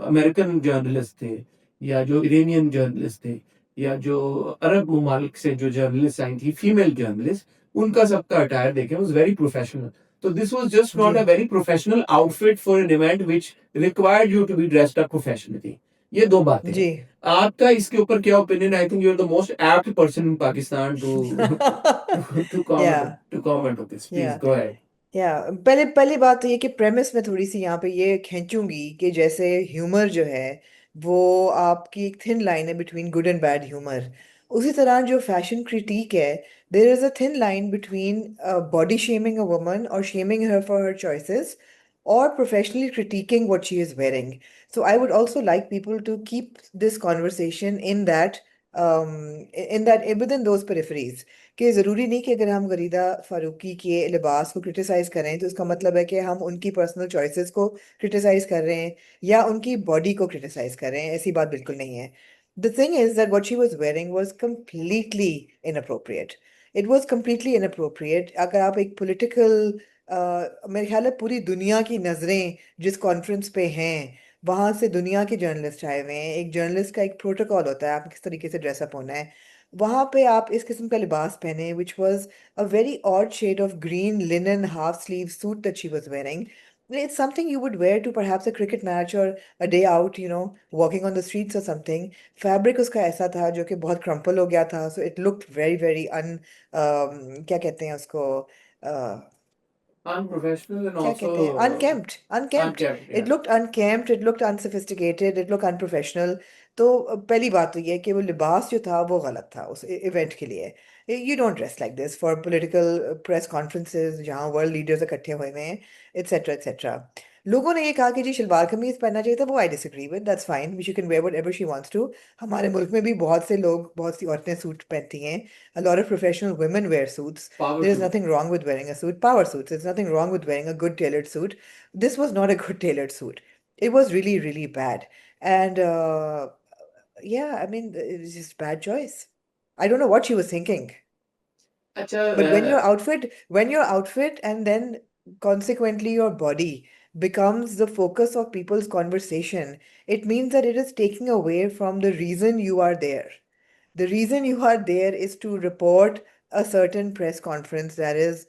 अमेरिकन जर्नलिस्ट थे, या जो इरानियन जर्नलिस्ट थे, या जो अरब ममालिक से जो जर्नलिस्ट आई थी फीमेल जर्नलिस्ट, उनका सबका अटायर देखें वाज वेरी प्रोफेशनल। तो दिस वाज जस्ट जी। Not a very professional outfit for an event which required you to be dressed up professionally. ये दो बातें हैं। जी। आपका इसके ऊपर क्या opinion? I think you are the most apt person in Pakistan to to yeah. Comment to comment on this, yeah. Please go ahead. Yeah. पहले पहली बात तो ये कि प्रेमिस में थोड़ी सी यहाँ पे ये खींचूंगी कि जैसे ह्यूमर जो है वो आपकी एक थिन लाइन है between good and bad humour, उसी तरह जो फैशन क्रिटिक है, there is a thin line between body shaming a woman और shaming her for her choices or professionally critiquing what she is wearing. So I would also like people to keep this conversation within those peripheries. कि ज़रूरी नहीं कि अगर हम गरीदा फारूकी के लिबास को क्रिटिसाइज करें तो इसका मतलब है कि हम उनकी पर्सनल चॉइसेस को क्रिटिसाइज कर रहे हैं या उनकी बॉडी को क्रिटिसाइज कर रहे हैं, ऐसी बात बिल्कुल नहीं है। The thing is that what she was wearing was completely inappropriate. It was completely inappropriate. अगर आप एक पॉलिटिकल, मेरे ख्याल है पूरी दुनिया की नज़रें जिस कॉन्फ्रेंस पे हैं वहां से दुनिया के जर्नलिस्ट आए हुए हैं, एक जर्नलिस्ट का एक प्रोटोकॉल होता है, आप किस तरीके से ड्रेसअप होना है। वहां पे आप इस किस्म का लिबास पहने which was a very odd shade of green linen half sleeve suit that she was wearing. It's something you would wear to perhaps a cricket match or a day out, walking on the streets or something. Fabric उसका ऐसा था जो कि बहुत crumple हो गया था, so it looked very very क्या कहते हैं उसको, uh, Unprofessional and क्या कहते हैं, also unkempt, unkempt. unkept, It yeah. looked unkempt, it looked unsophisticated, it looked unprofessional. तो पहली बात तो ये है कि वो लिबास जो था वो गलत था उस इवेंट के लिए। You don't dress like this for political press conferences जहाँ वर्ल्ड लीडर्स इकट्ठे हुए हैं, एटसेट्रा एटसेट्रा। लोगों ने ये कहा कि जी शलवार कमीज पहनना चाहिए था, वो I disagree with, that's fine, she can wear whatever she wants to. हमारे मुल्क में भी बहुत से लोग, बहुत सी औरतें सूट पहनती हैं। A lot of professional women wear suits. Power There is suit. nothing wrong with wearing a suit. Power suits. There's nothing wrong with wearing a good tailored suit. This was not a good tailored suit. It was really, really bad. And yeah, I mean, it was just bad choice. I don't know what she was thinking. अच्छा, But when your outfit and then consequently your body becomes the focus of people's conversation, it means that it is taking away from the reason you are there. The reason you are there is to report a certain press conference that is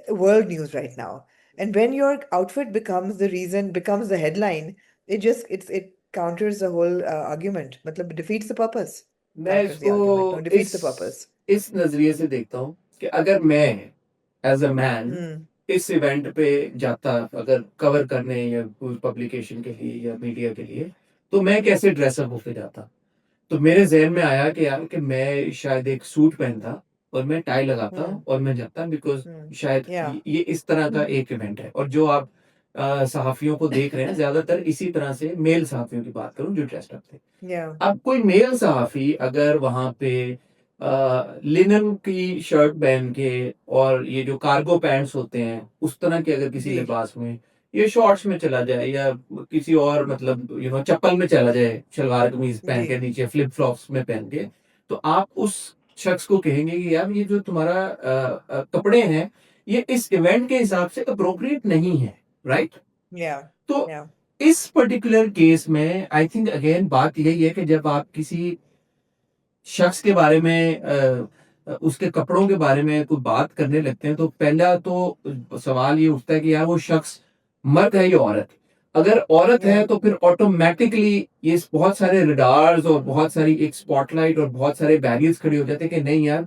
world news right now. And when your outfit becomes the reason, becomes the headline, it counters the whole argument. मतलब defeats the purpose. मैं Counters the इसको argument. No, इस defeats the purpose. इस नजरिए से देखता हूँ कि अगर मैं एज अ मैन Hmm. इस इवेंट पे जाता, अगर कवर करने या पब्लिकेशन के लिए या मीडिया के लिए, तो मैं कैसे ड्रेसअप होके जाता। तो मेरे जहन में आया कि यार कि मैं शायद एक सूट पहनता और मैं टाई लगाता Hmm. और मैं जाता, बिकॉज Hmm. शायद Yeah. ये इस तरह का एक इवेंट है। और जो आप सहाफियों को देख रहे हैं ज्यादातर इसी तरह से, मेल सहाफियों की बात करूं जो ड्रेस्ड अप थे। Yeah. अब कोई मेल सहाफी अगर वहां पे लिनन की शर्ट पहन के और ये जो कार्गो पैंट्स होते हैं उस तरह के अगर किसी जी। लिबास में, ये शॉर्ट्स में चला जाए या किसी और मतलब चप्पल में चला जाए, शलवार कमीज पहन जी। के नीचे फ्लिप फ्लॉप्स में पहन के, तो आप उस शख्स को कहेंगे कि यार ये जो तुम्हारा कपड़े हैं ये इस इवेंट के हिसाब से अप्रोप्रिएट नहीं है, राइट? Yeah, तो yeah, इस पर्टिकुलर केस में आई थिंक अगेन बात यही है कि जब आप किसी शख्स के बारे में उसके कपड़ों के बारे में कोई बात करने लगते हैं तो पहला तो सवाल ये उठता है कि यार वो शख्स मर्द है या औरत? अगर औरत है yeah, तो फिर ऑटोमेटिकली ये बहुत सारे रडार्स और बहुत सारी एक स्पॉटलाइट और बहुत सारे बैरियर्स खड़े हो जाते हैं कि नहीं यार,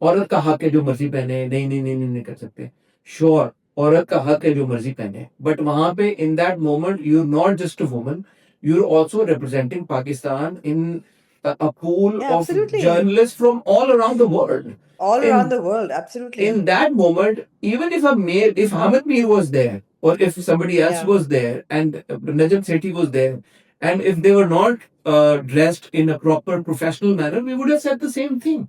औरत का हक है जो मर्जी पहने, नहीं नहीं नहीं नहीं, नहीं कर सकते। श्योर, औरत का हक है जो मर्जी पहने, बट वहां पे in that moment you are not just a woman, you are also representing Pakistan in a pool yeah, of absolutely. journalists from all around the world. All In around the world, absolutely. in that moment, even if a male, if Hamid Mir was there, or if somebody else Yeah, was there, and Najam Sethi was there, and if they were not dressed in a proper professional manner, we would have said the same thing.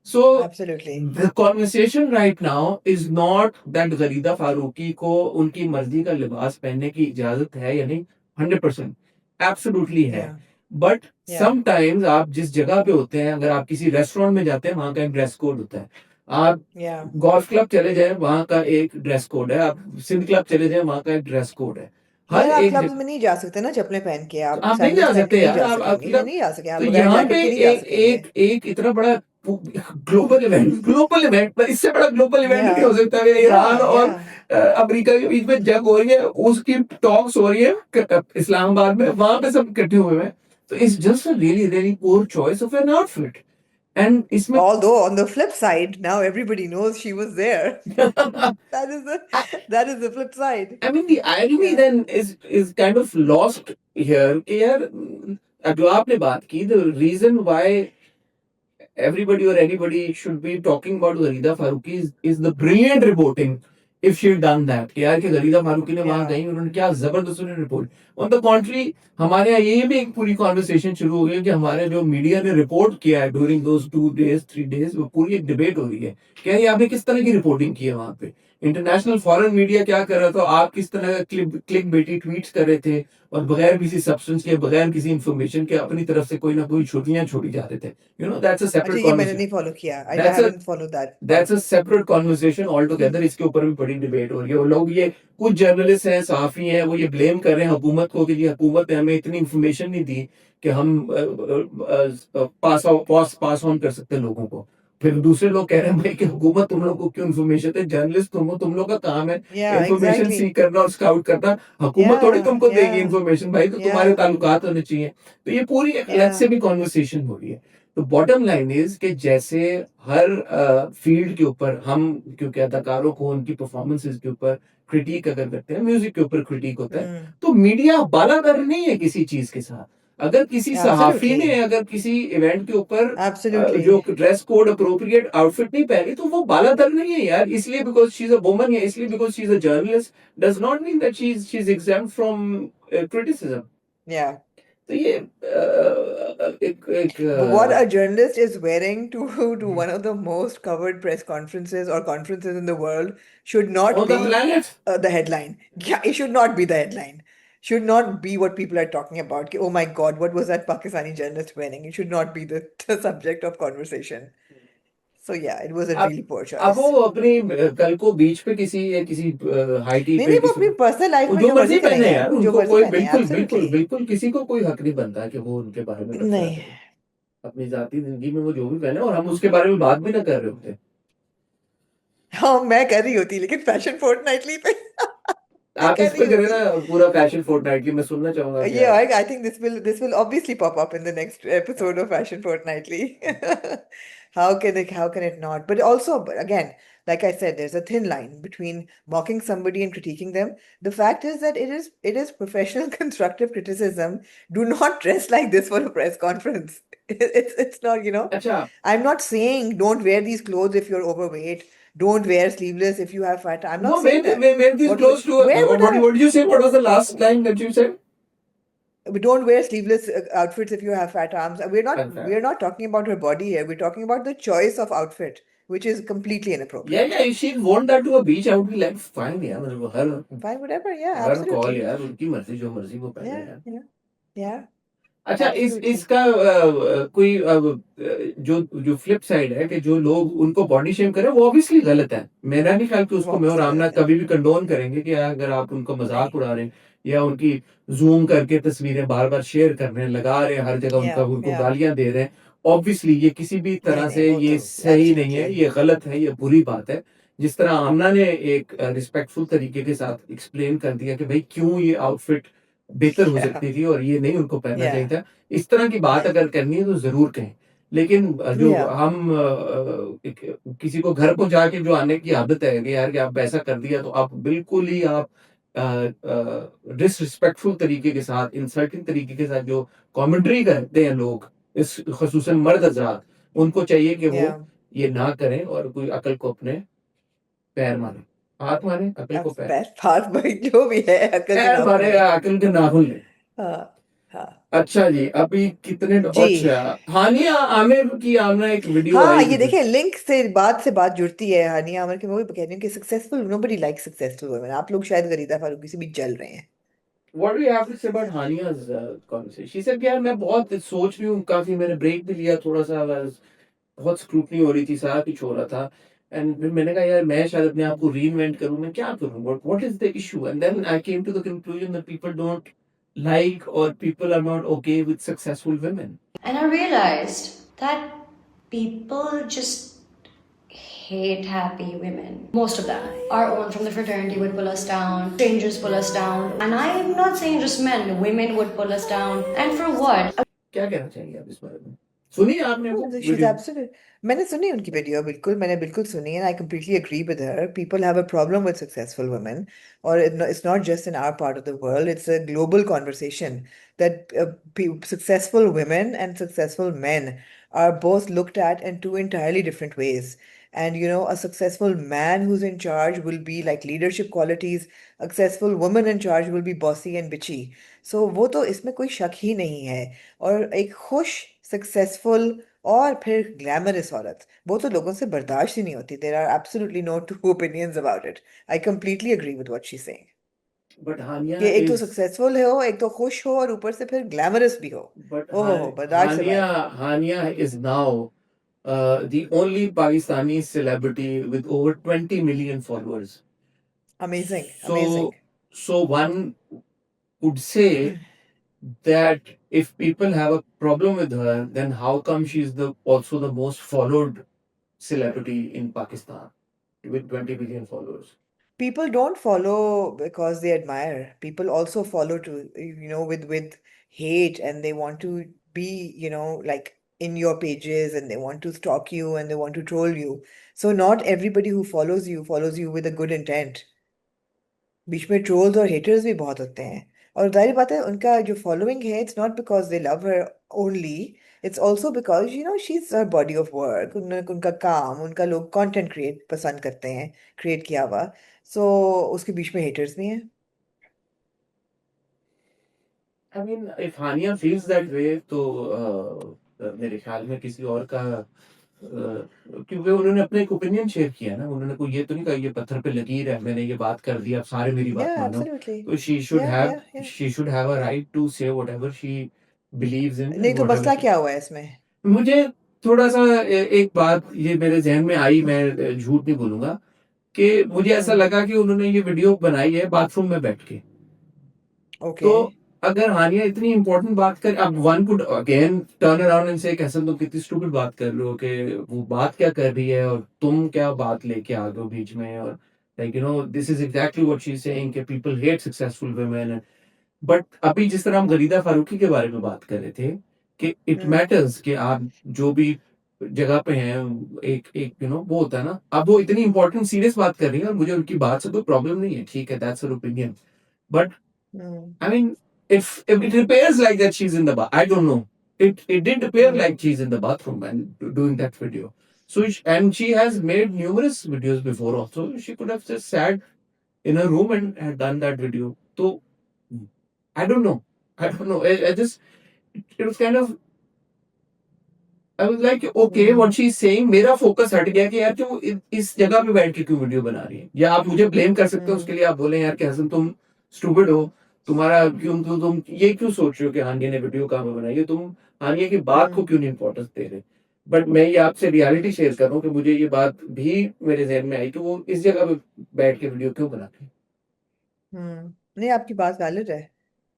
So absolutely. the conversation right now is not that Gharida Farooqui को उनकी मर्जी का लिबास पहनने की इजाजत है या नहीं। 100% एब्सोल्युटली है। Yeah, बट yeah, समटाइम्स आप जिस जगह पे होते हैं, अगर आप किसी रेस्टोरेंट में जाते हैं वहां का एक ड्रेस कोड होता है। आप yeah. गोल्फ क्लब चले जाएं वहां का एक ड्रेस कोड है, आप सिंध क्लब चले जाएं वहां का एक ड्रेस कोड है। हर यार आप एक क्लब्स जगह में नहीं जा सकते ना चप्पलें पहन के, तो आप आप नहीं जा सैंडल्स पहन के सकते नहीं यार, जा आप सकेंगे, मतलब नहीं जा सके, आप तो बगैर यहाँ जैकेट पे के नहीं जा एक सकेंगे। एक एक इतना बड़ा ग्लोबल इवेंट, पर इससे बड़ा ग्लोबल इवेंट नहीं Yeah, हो सकता है। ईरान yeah, और yeah, अमेरिका के बीच में जंग हो रही है, उसकी टॉक्स हो रही है इस्लामाबाद में, वहां पे सब इकट्ठे हुए हैं। तो it's just a really really poor choice of an outfit, and इसमें although on the flip side, now everybody knows she was there. That is the that is the flip side. I mean, the irony Yeah, then is kind of lost here कि यार जो आपने बात की, the reason why everybody or anybody should be talking about Gharida Faruqi is the brilliant reporting if she had done that कि यार कि गरीदा फारूकी ने वहां yeah, गई, उन्होंने क्या जबरदस्त उन्होंने रिपोर्ट। ऑन द कॉन्ट्री हमारे यहाँ ये भी एक पूरी कॉन्वर्सेशन शुरू हो गई कि हमारे जो मीडिया ने रिपोर्ट किया है ड्यूरिंग दोस 2 days 3 days, वो पूरी एक डिबेट हो रही है कि यार आपने किस तरह की रिपोर्टिंग की है वहां पे। इंटरनेशनल फॉरेन मीडिया क्या कर रहा था, आप किस तरह का क्लिक बेटी ट्वीट्स कर रहे थे और बगैर किसी सब्सटेंस के, बगैर किसी इंफॉर्मेशन के अपनी तरफ से कोई ना कोई छुट्टियां छोड़ी जा रहे थे। यू नो दैट्स अ अच्छा सेपरेट ये मैंने कॉन्वर्सेशन, नहीं फॉलो किया, I that's a haven't followed that that's part. A separate conversation all together. इसके ऊपर भी बड़ी डिबेट हो रही है और लोग ये, कुछ जर्नलिस्ट हैं, सहाफी हैं, वो ये ब्लेम कर रहे हैं हुकूमत को कि जी हुकूमत ने हमें इतनी इंफॉर्मेशन नहीं दी कि हम पास ऑन कर सकते हैं लोगों को। फिर दूसरे लोग कह रहे हैं भाई कि हुकूमत तुम लोग को क्यों इन्फॉर्मेशन दे, जर्नलिस्ट तुम लोग का काम है Yeah, इन्फॉर्मेशन exactly. सीख करना और स्काउट करना, हुकूमत थोड़ी Yeah, तुमको देगी yeah, इन्फॉर्मेशन, भाई तो तुम्हारे yeah, ताल्लुकात होने चाहिए। तो ये पूरी एक अलग से yeah, भी कॉन्वर्सेशन हो रही है। तो बॉटम लाइन इज कि जैसे हर फील्ड के ऊपर हम, क्योंकि अदाकारों को उनकी परफॉर्मेंसेस के ऊपर क्रिटिक अगर करते हैं, म्यूजिक के ऊपर क्रिटिक होता है, mm, तो मीडिया बालादर नहीं है किसी चीज के साथ। अगर किसी सहाफी ने absolutely, अगर किसी इवेंट के ऊपर जो absolutely. Dress code appropriate outfit नहीं पहनी तो वो बालादर नहीं है यार, इसलिए because she is a woman या इसलिए because she is a journalist does not mean that she is exempt from criticism. Yeah. तो ये एक But what a journalist is wearing to one of the most covered press conferences or conferences in the world should not on the be planet. the headline. Yeah, it should not be the headline. Should not be what people are talking about. कि, oh my God, what was that Pakistani journalist wearing? It should not be the subject of conversation. So yeah, it was a अब really poor अब वो choice. अपनी कल को बीच पे किसी हाईटी नहीं पे नहीं वो किसी अपनी पर्सनल लाइफ वो में जो जो मर्जी मर्जी पहने करेंगे, यार, जो उनको मर्जी कोई पहने, बिल्कुल बिल्कुल एब्सोल्युटली बिल्कुल किसी को कोई हक नहीं बनता कि वो उनके बारे में तबसरा नहीं. करे अपनी जाती जिंदगी में वो जो भी पहने, और हम उसके बारे में बात भी ना कर रहे होते। हाँ मैं कर रही होती लेकिन फैशन फोर्टनाइटली पे मैं आप कर इस पे रही करें होती. ना पूरा पैशन फोर्टनाइटली, मैं सुनना चाहूंगा कि Yeah, यार I think this will obviously pop up in the next episode of Fashion Fortnightly. How can it not? But also, but again, like I said, there's a thin line between mocking somebody and critiquing them. The fact is that it is professional constructive criticism. Do not dress like this for a press conference. It's not, अच्छा I'm not saying don't wear these clothes if you're overweight. Don't wear sleeveless if you have fat. I'm not no, saying that. wear these What close to where would what did you say, what was the last line that you said? we don't wear sleeveless outfits if you have fat arms. We're not अच्छा, we're not talking about her body here. We're talking about the choice of outfit, which is completely inappropriate. if she worn that to a beach I would be like fine यार, मतलब वो Fine, whatever. Yeah, हर call absolutely. यार, उनकी मर्जी, जो मर्जी वो पहने Yeah, यार। yeah, yeah. अच्छा Absolutely. इसका कोई जो जो फ्लिप साइड है कि जो लोग उनको बॉडी शेम करें वो ऑब्वियसली गलत है। मेरा नहीं ख्याल कि उसको मैं और Obviously आमना गलत है। कभी भी कंडोन करेंगे कि अगर आप उनको मजाक नहीं। उड़ा रहे हैं या उनकी जूम करके तस्वीरें बार बार शेयर कर रहे हैं, लगा रहे हैं हर जगह, उनका Yeah, उनको yeah. गालियां दे रहे हैं, ऑब्वियसली ये किसी भी नहीं तरह नहीं से वो ये तो सही नहीं है, absolutely. ये गलत है, ये बुरी बात है। जिस तरह आमना ने एक रिस्पेक्टफुल तरीके के साथ एक्सप्लेन कर दिया कि भाई क्यों ये आउटफिट बेहतर हो Yeah, सकती थी और ये नहीं उनको पहनना चाहिए yeah, था। इस तरह की बात अगर करनी है तो जरूर कहें, लेकिन जो yeah. हम किसी को घर को जाके जो आने की आदत है कि यार कि आप ऐसा कर दिया तो आप बिल्कुल ही आप डिसरिस्पेक्टफुल तरीके के साथ, इंसल्टिंग तरीके के साथ जो कमेंट्री करते हैं लोग, इस खसूसन मर्द हजरात, उनको चाहिए कि वो Yeah. ये ना करें और कोई अकल को अपने पैर मारे, हाथ मारे अकल अब को पैर, पैर हाथ भाई जो भी है अकल के पैर नाखून मारे ले। या अकल के नाखून ले। हाँ हाँ अच्छा जी, अभी कितने जी। अच्छा हानिया आमिर की आमना एक वीडियो हाँ आई ये थी। देखिए लिंक से बात जुड़ती है हानिया आमिर की। मैं वही कह रही हूँ कि successful nobody like successful women. आप लोग शायद गरीदा फारूकी से भी जल रहे हैं। What do you have to say about Hania's conversation? She said यार मैं बहुत सोच रही हूँ, काफी मैंने ब्रेक भी लिया थोड़ा सा, बहुत स्क्रूटनी हो रही थी, सारा कुछ हो रहा था, एंड फिर मैंने कहा यार मैं शायद अपने आप को रीइन्वेंट करूँ, मैं क्या करूँ, what is the issue, and then I came to the conclusion that people don't like or people are not okay with successful women. And I realized that people just hate happy women. Most of them. Our own from the fraternity would pull us down, strangers pull us down. And I am not saying just men, women would pull us down. And for what? क्या कहना चाहेंगे आप इस बारे में? सुनिए आपने वो She's वीडियो? absolute. मैंने सुनी उनकी वीडियो बिल्कुल, मैंने बिल्कुल सुनी and I completely agree with her. People have a problem with successful women, or it's not just in our part of the world. It's a global conversation that successful women and successful men are both looked at in two entirely different ways. And you know, a successful man who's in charge will be like leadership qualities. A successful woman in charge will be bossy and bitchy. So वो तो इसमें कोई शक ही नहीं है। और एक खुश सक्सेसफुल और फिर ग्लैमरस औरत वो तो लोगों से बर्दाश्त ही नहीं होती। There are absolutely no two opinions about it. I completely agree with what she saying But Hania कि एक तो is सक्सेसफुल हो, एक तो खुश हो और ऊपर से फिर ग्लैमरस भी हो। but ओहो बर्दाश्त से बाहर। Hania is now the only Pakistani celebrity with over 20 million followers. Amazing So, amazing. so one would say that if people have a problem with her, then how come she's also the most followed celebrity in Pakistan with 20 million followers? People don't follow because they admire. People also follow to with hate, and they want to be like in your pages, and they want to stalk you and they want to troll you. So not everybody who follows you with a good intent. बीच में trolls और haters भी बहुत होते हैं। और जाहिर बात है उनका जो फॉलोइंग है it's not because they love her only, it's also because she is her body of work. उनका काम, उनका लोग कंटेंट क्रिएट पसंद करते हैं, क्रिएट किया हुआ। सो उसके बीच में हेटर्स भी हैं। I mean, if Hania feels that way, तो मेरे ख्याल में किसी और का क्योंकि उन्होंने अपना एक ओपिनियन शेयर किया ना, उन्होंने कोई ये तो नहीं कहा ये पत्थर पे लकीर है, मैंने ये बात कर दी, आप सारे मेरी बात Yeah, मानो। absolutely. तो Yeah, yeah. she should have a right to say whatever she believes in नहीं and तो whatever मसला she... क्या हुआ है इसमें? मुझे थोड़ा सा एक बात ये मेरे जहन में आई, मैं झूठ नहीं बोलूंगा कि मुझे ऐसा लगा कि उन्होंने ये वीडियो बनाई है बाथरूम में बैठ के। ओके। तो अगर हानिया इतनी इंपॉर्टेंट बात कर, अब one could again turn around and से कैसे तुम कितनी स्टूपिड बात कर रहे हो कि वो बात क्या कर रही है और तुम क्या बात लेके आ गए हो बीच में, और like this is exactly what she is saying कि people hate successful women. But अभी जिस तरह हम गरीदा फारूकी के बारे में बात कर रहे थे कि इट मैटर्स कि आप जो भी जगह पे हैं, एक एक वो होता है ना, अब वो इतनी इंपॉर्टेंट सीरियस बात कर रही है और मुझे उनकी बात से कोई प्रॉब्लम नहीं है, ठीक है, that's her opinion, but I mean, if it appears like that she's in the bath, I don't know. It didn't appear like she's in the bathroom and doing that video. So and she has made numerous videos before also. She could have just sat in a room and had done that video. So I don't know. I don't know. I just it was kind of I was like okay what she's saying. मेरा focus हट गया कि यार क्यों इस जगह पे बैठ के क्यों वीडियो बना रही है, या आप मुझे ब्लेम कर सकते हो उसके लिए, आप बोले यार कि हसन तुम स्टूपिड हो, तुम्हारा क्यों तुम ये क्यों सोच रहे हो कि हानिया ने वीडियो कहाँ पे बनाई है, तुम हानिया की बात को हम्म क्यों नहीं इम्पोर्टेंस दे रहे? बट मैं ये आपसे रियलिटी शेयर कर रहा हूँ कि मुझे ये बात भी मेरे जहन में आई कि वो इस जगह पे बैठ के वीडियो क्यों बनाते हैं। नहीं, आपकी बात वैलिड है।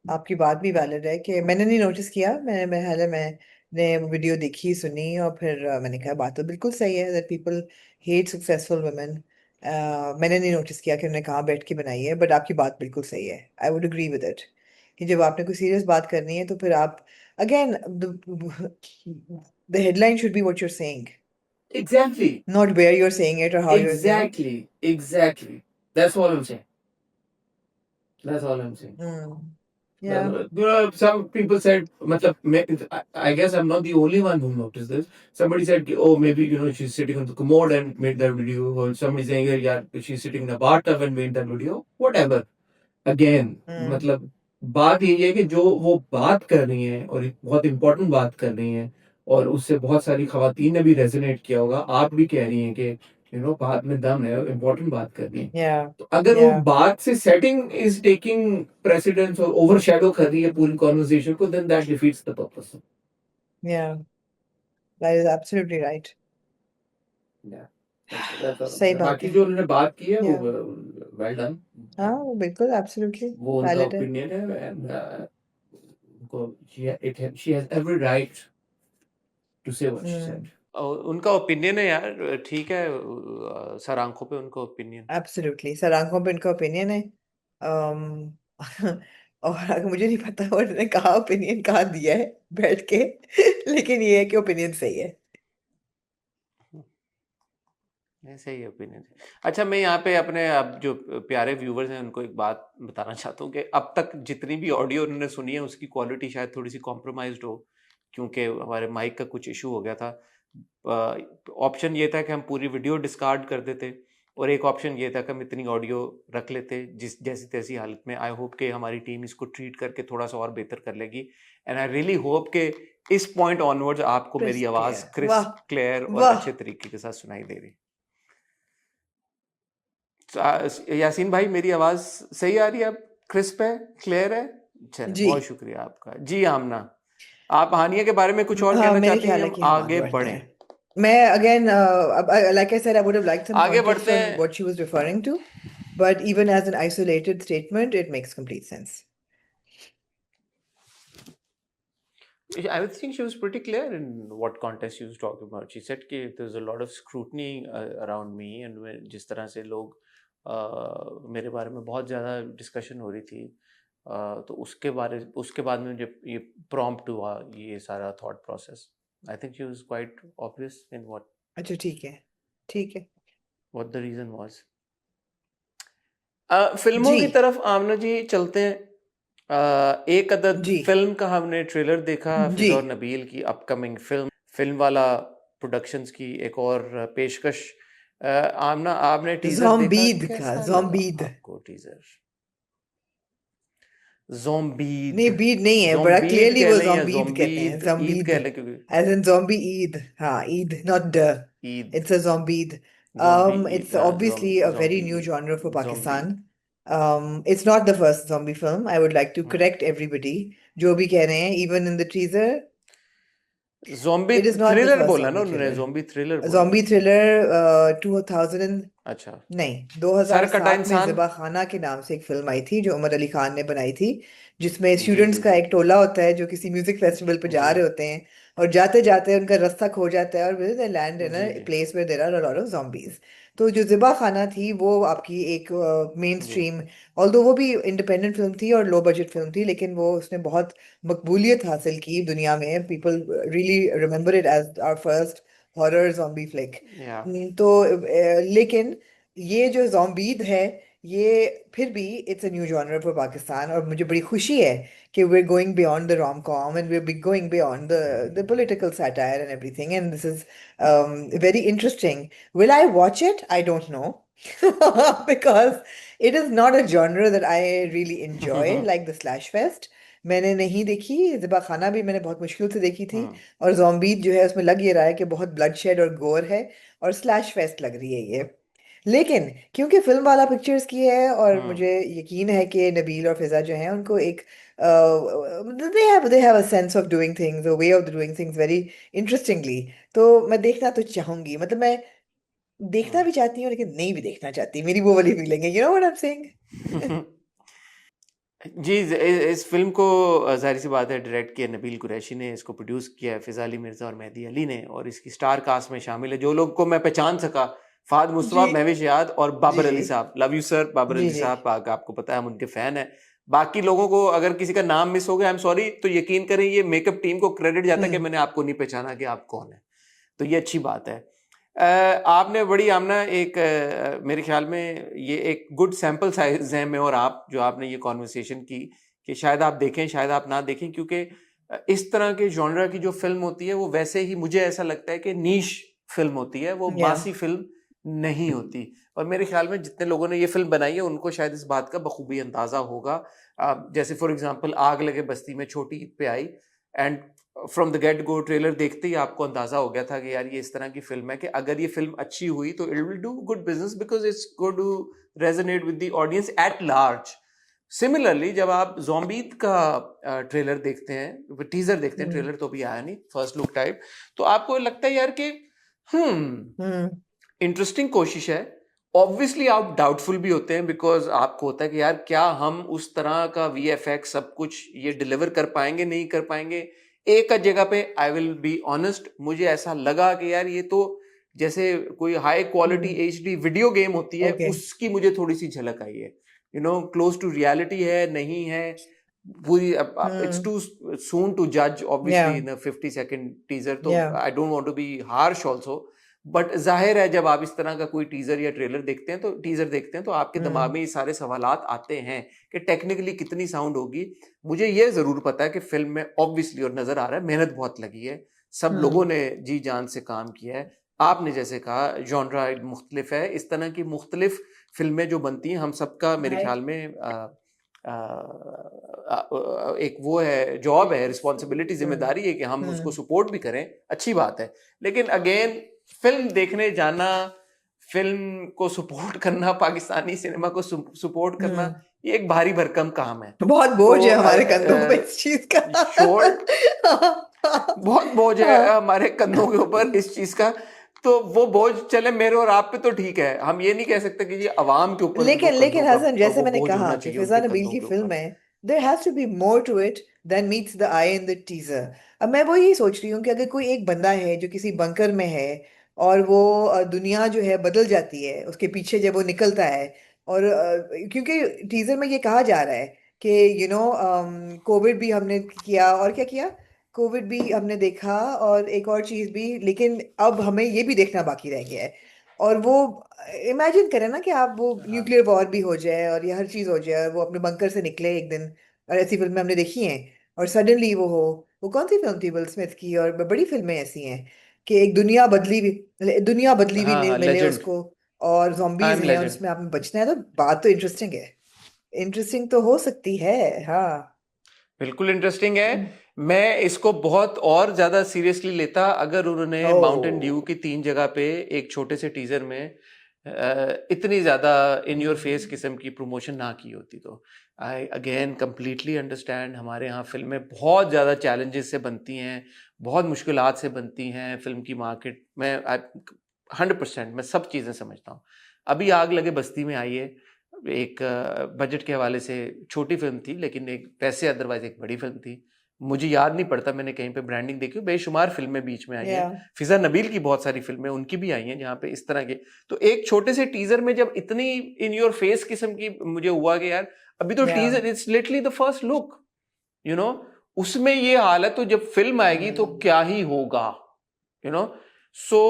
आपकी बात भी वैलिड है कि मैंने नहीं नोटिस किया। मैंने वीडियो देखी सुनी और फिर मैंने कहा बात तो बिल्कुल सही है that people hate successful women. मैंने नहीं नोटिस किया कि उन्होंने कहाँ बैठ के बनाई है, बट आपकी बात बिल्कुल सही है। I would agree with it कि जब आपने कोई सीरियस बात करनी है तो फिर आप again the headline should be what you're saying, exactly, not where you're saying it or how you're. Exactly, that's all I am saying, that's all I am saying. Hmm. Yeah. Some people said, matlab, I guess I'm not the only one who noticed this. Somebody said, oh, maybe she's sitting on the commode and made that video. Or somebody saying, yeah, she's sitting in a bathtub and made that video. Whatever. Again, Hmm. मतलब बात ये है कि जो वो बात कर रही हैं और एक बहुत इंपॉर्टेंट बात कर रही हैं और उससे बहुत सारी खवातीन ने भी रेजोनेट किया होगा, आप भी कह रही हैं कि बात में दम है, इंपॉर्टेंट बात कर रही हैं। Yeah. तो अगर वो Yeah. बात से सेटिंग इज टेकिंग प्रेसिडेंस और ओवरशैडो कर रही है पूरी कॉन्वर्सेशन को, then that defeats the purpose. Yeah. That is absolutely right. सही बात बाकी है। जो उन्होंने बात की है वो Yeah. वेल डन, हाँ, वो बिल्कुल एब्सोल्युटली वो उनका वैलिड है। ओपिनियन है एंड उनको she has every right to say what she said. और उनका ओपिनियन है यार, ठीक है, सर आंखों पे उनका ओपिनियन। एब्सोल्युटली सर आंखों पे इनका ओपिनियन है। um, और मुझे नहीं पता उन्होंने कहा ओपिनियन कहाँ दिया है बैठ के लेकिन ये है कि ओपिनियन सही है। ऐसे ही ओपिनियन। अच्छा, मैं यहाँ पे अपने अब जो प्यारे व्यूवर्स हैं उनको एक बात बताना चाहता हूँ कि अब तक जितनी भी ऑडियो उन्होंने सुनी है उसकी क्वालिटी शायद थोड़ी सी कॉम्प्रोमाइज्ड हो, क्योंकि हमारे माइक का कुछ इशू हो गया था। ऑप्शन ये था कि हम पूरी वीडियो डिस्कार्ड कर देते और एक ऑप्शन ये था कि हम इतनी ऑडियो रख लेते जिस जैसी तैसी हालत में। आई होप कि हमारी टीम इसको ट्रीट करके थोड़ा सा और बेहतर कर लेगी एंड आई रियली होप कि इस पॉइंट ऑनवर्ड्स आपको मेरी क्रिस्प आवाज़ क्लियर, वाह क्रिस्प क्लियर और वाह। अच्छे तरीके के साथ सुनाई दे रही। यासीन भाई, मेरी आवाज सही आ रही है, अब क्रिस्प है, क्लियर है? चलें, जी बहुत शुक्रिया आपका जी। आमना, आप हानिया के बारे में कुछ और हाँ, कहना मेरे चाहती हैं? ख्याल है हम कि हम आगे आगे बढ़ते बढ़ें, हैं। मैं again like I said I would have liked some आगे context बढ़ते on हैं। what she was referring to, but even as an isolated statement it makes complete sense. I think she was pretty clear in what context she was talking about. She said कि there's a lot of scrutiny around me and जिस तरह से लोग मेरे बारे में बहुत ज़्यादा डिस्कशन हो रही थी, तो उसके बाद में जब ये प्रॉम्प्ट हुआ ये सारा thought process, I think she was quite obvious in अच्छा ठीक है, ठीक है व्हाट द रीजन वाज। फिल्मों जी की तरफ आमना जी चलते हैं। एक अदद जी फिल्म का हमने ट्रेलर देखा, जी फिजा और नबील की अपकमिंग फिल्म वाला प्रोडक्शंस की एक और पेशकश। आमना, आपने टीजर देखा, ज़ॉम्बीद का कैसा लगा ज़ॉम्बीद आपको टीजर? जोम्बीद, नहीं बीद नहीं है, बड़ा जोम्बीद क्लियरली कह वो लें या ज़ॉम्बीद कहते हैं, जोम्बीद, ईद ज़ॉम्बीद कह लें क्योंकि as in zombie ईद। हाँ Eid, not the, Eid, it's a zombied. Zombie Eid, It's obviously a very zombie new Eid, genre for zombied. Pakistan. It's not the first zombie film. I would like to correct everybody. जो भी कह रहे हैं, even in the teaser, zombie it is not the thriller first बोला ना zombie उन्होंने, thriller. Zombie thriller A बोला zombie उन्होंने। thriller 2000 अच्छा, नहीं सर कटा 2007 में इंसान। ज़िबा खाना के नाम से एक फिल्म आई थी जो उमर अली खान ने बनाई थी, जिसमें जी स्टूडेंट्स जी का जी एक टोला होता है जो किसी म्यूजिक फेस्टिवल पे जा जी रहे होते हैं और जाते जाते उनका रास्ता खो जाता है और दे लैंड इन जी अ जी place where there are a lot of zombies। तो जो ज़िबा खाना थी वो आपकी एक मेन जी स्ट्रीम, ऑल्दो वो भी इंडिपेंडेंट फिल्म थी और लो बजट फिल्म थी, लेकिन वो उसने बहुत मकबूलियत हासिल की दुनिया में। People really remember it as our first horror zombie flick. या तो लेकिन ये जो ज़ॉम्बीद है ये फिर भी it's a new genre for Pakistan, और मुझे बड़ी खुशी है कि we are going beyond the rom com and we are going beyond the political satire and everything, and this is very interesting. Will I watch it? I don't know because it is not a genre that I really enjoy like the slash fest. मैंने नहीं देखी ज़िबा खाना, भी मैंने बहुत मुश्किल से देखी थी, और ज़ॉम्बीद जो है उसमें लग ये रहा है कि बहुत ब्लडशेड और गोर है और स्लैश फेस्ट लग रही है ये। लेकिन क्योंकि फिल्म वाला पिक्चर्स की है और हम्म मुझे यकीन है कि नबील और फिजा जो हैं उनको एक they have a sense of doing things, a way of doing things very interestingly. तो मैं देखना तो चाहूंगी, मतलब मैं देखना हम्म भी चाहती हूँ लेकिन नहीं भी देखना चाहती, मेरी वो वाली फीलिंग है, you know what I am saying? जी इस फिल्म को जाहिर सी बात है डायरेक्ट किया नबील कुरैशी ने, इसको प्रोड्यूस किया है फिजा अली मिर्ज़ा और मेहदी अली ने, और इसकी स्टार कास्ट में शामिल है जो लोग को मैं पहचान सका, फाद जी मुस्तफा, महविश याद और जी बाबर अली साहब। लव यू सर बाबर जी अली जी साहब, आपको पता है हम उनके फ़ैन हैं। बाकी लोगों को अगर किसी का नाम मिस हो गया, आई एम सॉरी, तो यकीन करें ये मेकअप टीम को क्रेडिट जाता है कि हम्म मैंने आपको नहीं पहचाना कि आप कौन है, तो ये अच्छी बात है। आपने बड़ी आमना एक मेरे ख्याल में ये एक गुड सैंपल साइज है में और आप जो आपने ये कॉन्वर्सेशन की कि शायद आप देखें शायद आप ना देखें, क्योंकि इस तरह के जॉनरा की जो फिल्म होती है वो वैसे ही मुझे ऐसा लगता है कि नीश फिल्म होती है, वो या मासी फिल्म नहीं होती। और मेरे ख्याल में जितने लोगों ने ये फिल्म बनाई है उनको शायद इस बात का बखूबी अंदाजा होगा। जैसे फॉर एग्जांपल आग लगे बस्ती में छोटी ईद पे आई, and from the get go trailer देखते ही आपको अंदाजा हो गया था कि यार ये इस तरह की फिल्म है कि अगर ये फिल्म अच्छी हुई तो it will do good business because it's going to resonate with the audience at large. Similarly जब आप ज़ॉम्बीज़ का ट्रेलर देखते हैं, टीजर देखते हैं, हम्म ट्रेलर तो भी आया नहीं, फर्स्ट लुक टाइप, तो आपको लगता है यार कि हम्म इंटरेस्टिंग कोशिश है। ऑब्वियसली आप डाउटफुल भी होते हैं बिकॉज आपको होता है कि यार क्या हम उस तरह का वीएफएक्स सब कुछ ये डिलीवर कर पाएंगे नहीं कर पाएंगे। एक जगह पे आई विल बी ऑनेस्ट, मुझे ऐसा लगा कि यार ये तो जैसे कोई हाई क्वालिटी हम्म एचडी वीडियो गेम होती है ओके उसकी मुझे थोड़ी सी झलक आई है। You know close to reality है नहीं है पूरी, it's hmm too soon to जज या ऑब्वियसली इन 50 सेकंड टीजर, तो yeah I don't want to be harsh also. But जाहिर है जब आप इस तरह का कोई टीजर या ट्रेलर देखते हैं तो आपके दिमाग में ये सारे सवालात आते हैं कि टेक्निकली कितनी साउंड होगी। मुझे ये जरूर पता है कि फिल्म में ऑब्वियसली और नजर आ रहा है मेहनत बहुत लगी है, सब लोगों हम्म ने जी जान से काम किया है। आपने जैसे कहा जॉनरा मुख्तलिफ है, इस तरह की मुख्तलिफ फिल्में जो बनती हैं हम सबका मेरे ख्याल में एक वो है जॉब है, रिस्पॉन्सिबिलिटी, हम्म जिम्मेदारी है कि हम उसको हम्म सपोर्ट भी करें, अच्छी बात है। लेकिन अगेन फिल्म देखने जाना, फिल्म को सपोर्ट करना, पाकिस्तानी सिनेमा को सपोर्ट करना, हम्म ये एक भारी भरकम काम है। बहुत बोझ तो है हमारे कंधों पे इस चीज का। शोर बहुत बोझ है हाँ हमारे कंधों के ऊपर इस चीज का, तो वो बोझ चले मेरे और आप पे तो ठीक है, हम ये नहीं कह सकते कि ये अवाम के ऊपर भी वो लेकिन कंधों लेकिन का हसन, जैसे वो मैंने बोझ कहा होना कि चाहिए फिजा उनके नबील कंधों की के फिल्म ऊपर। है, there has to be more to it than meets the eye in the teaser. अब मैं वो यही सोच रही हूँ कि अगर कोई एक बंदा है जो किसी बंकर में है और वो दुनिया जो है बदल जाती है उसके पीछे जब वो निकलता है, और क्योंकि टीजर में ये कहा जा रहा है कि यू नो कोविड भी हमने किया, और क्या किया, कोविड भी हमने देखा और एक और चीज भी, लेकिन अब हमें ये भी देखना बाकी रह गया है। और वो इमेजिन करें ना कि आप वो हाँ न्यूक्लियर वॉर भी हो जाए और ये हर चीज हो जाए और वो अपने बंकर से निकले एक दिन, और ऐसी फिल्में हमने देखी हैं, और सडनली वो हो, वो कौन सी फिल्म थी विल स्मिथ की, और बड़ी फिल्में ऐसी हैं कि एक दुनिया बदली भी हाँ हाँ मिले लेजेंड, उसको, और आई zombies एम हैं और लेजेंड। उसमें आपने बचना है, तो बात तो इंटरेस्टिंग है, इंटरेस्टिंग तो हो सकती है। हाँ बिल्कुल इंटरेस्टिंग है। मैं इसको बहुत और ज्यादा सीरियसली लेता अगर उन्होंने ओ माउंटेन ड्यू की 3 जगह पे एक छोटे से टीजर में इतनी ज्यादा इन योर फेस किस्म की प्रमोशन ना की होती, तो आई अगेन कंप्लीटली अंडरस्टैंड। हमारे यहाँ फिल्में बहुत ज़्यादा चैलेंजेस से बनती हैं, बहुत मुश्किलात से बनती हैं, फिल्म की मार्केट में 100% मैं सब चीज़ें समझता हूँ। अभी आग लगे बस्ती में आई है, एक बजट के हवाले से छोटी फिल्म थी लेकिन एक पैसे अदरवाइज एक बड़ी फिल्म थी। मुझे याद नहीं पड़ता मैंने कहीं पे ब्रांडिंग देखी, बेशुमार फिल्में बीच में आई या हैं। फिजा नबील की बहुत सारी फिल्में उनकी भी आई हैं जहाँ पे इस तरह के, तो एक छोटे से टीजर में जब इतनी इन योर फेस किस्म की मुझे हुआ कि यार अभी तो या teaser it's literally the first look, you know, उसमें ये हाल है तो जब फिल्म आएगी तो क्या ही होगा, यू नो। सो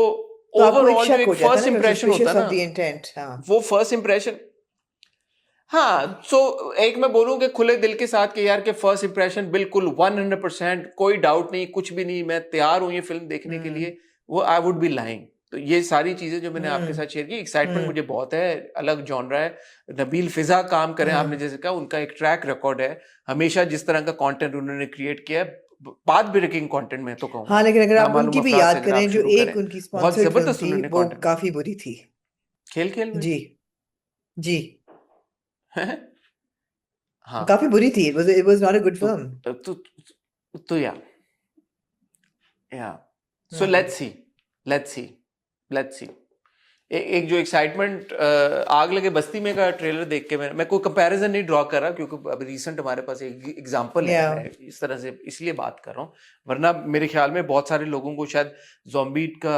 तो आपको एक ओवरऑल जो शक एक हो जाता है फर्स्ट ना, इंप्रेशन होता सस्पिशियस है ऑफ ना, द इंटेंट। हाँ वो फर्स्ट इंप्रेशन, हाँ, सो एक मैं बोलूं कि खुले दिल के साथ कि यार के फर्स्ट इंप्रेशन बिल्कुल 100% कोई डाउट नहीं, कुछ भी नहीं, मैं तैयार हूं ये फिल्म देखने के हम्म लिए, वो आई वुड बी लाइंग। तो ये सारी चीजें जो मैंने आपके हम्म साथ शेयर की, एक्साइटमेंट मुझे हम्म बहुत है, अलग जॉनरा है। नबील फिजा काम करें, आपने हम्म जैसे कहा उनका एक ट्रैक रिकॉर्ड है, हमेशा जिस तरह का कंटेंट उन्होंने क्रिएट किया है, बात ब्रेकिंग कंटेंट मैं तो हाँ, कहूंगा, लेकिन अगर ना आप मालूम उनकी भी अफराद से याद अगर आप करें, जो शुरू करें, एक उनकी बहुत स्पॉन्सर्ड फिल्म जबरदस्त थी उन्होंने वो कंटेंट। काफी बुरी थी। खेल खेल में जी जी हाँ काफी बुरी थी, it was not a good तो film. तो या सो हम्म लेट्स सी एक जो एक्साइटमेंट आग लगे बस्ती में का ट्रेलर देख के मैं कोई कंपैरिजन नहीं ड्रॉ कर रहा क्योंकि अभी रिसेंट हमारे पास एक एग्जांपल है, या मैं इस तरह से इसलिए बात कर रहा हूँ, वरना मेरे ख्याल में बहुत सारे लोगों को शायद ज़ॉम्बी का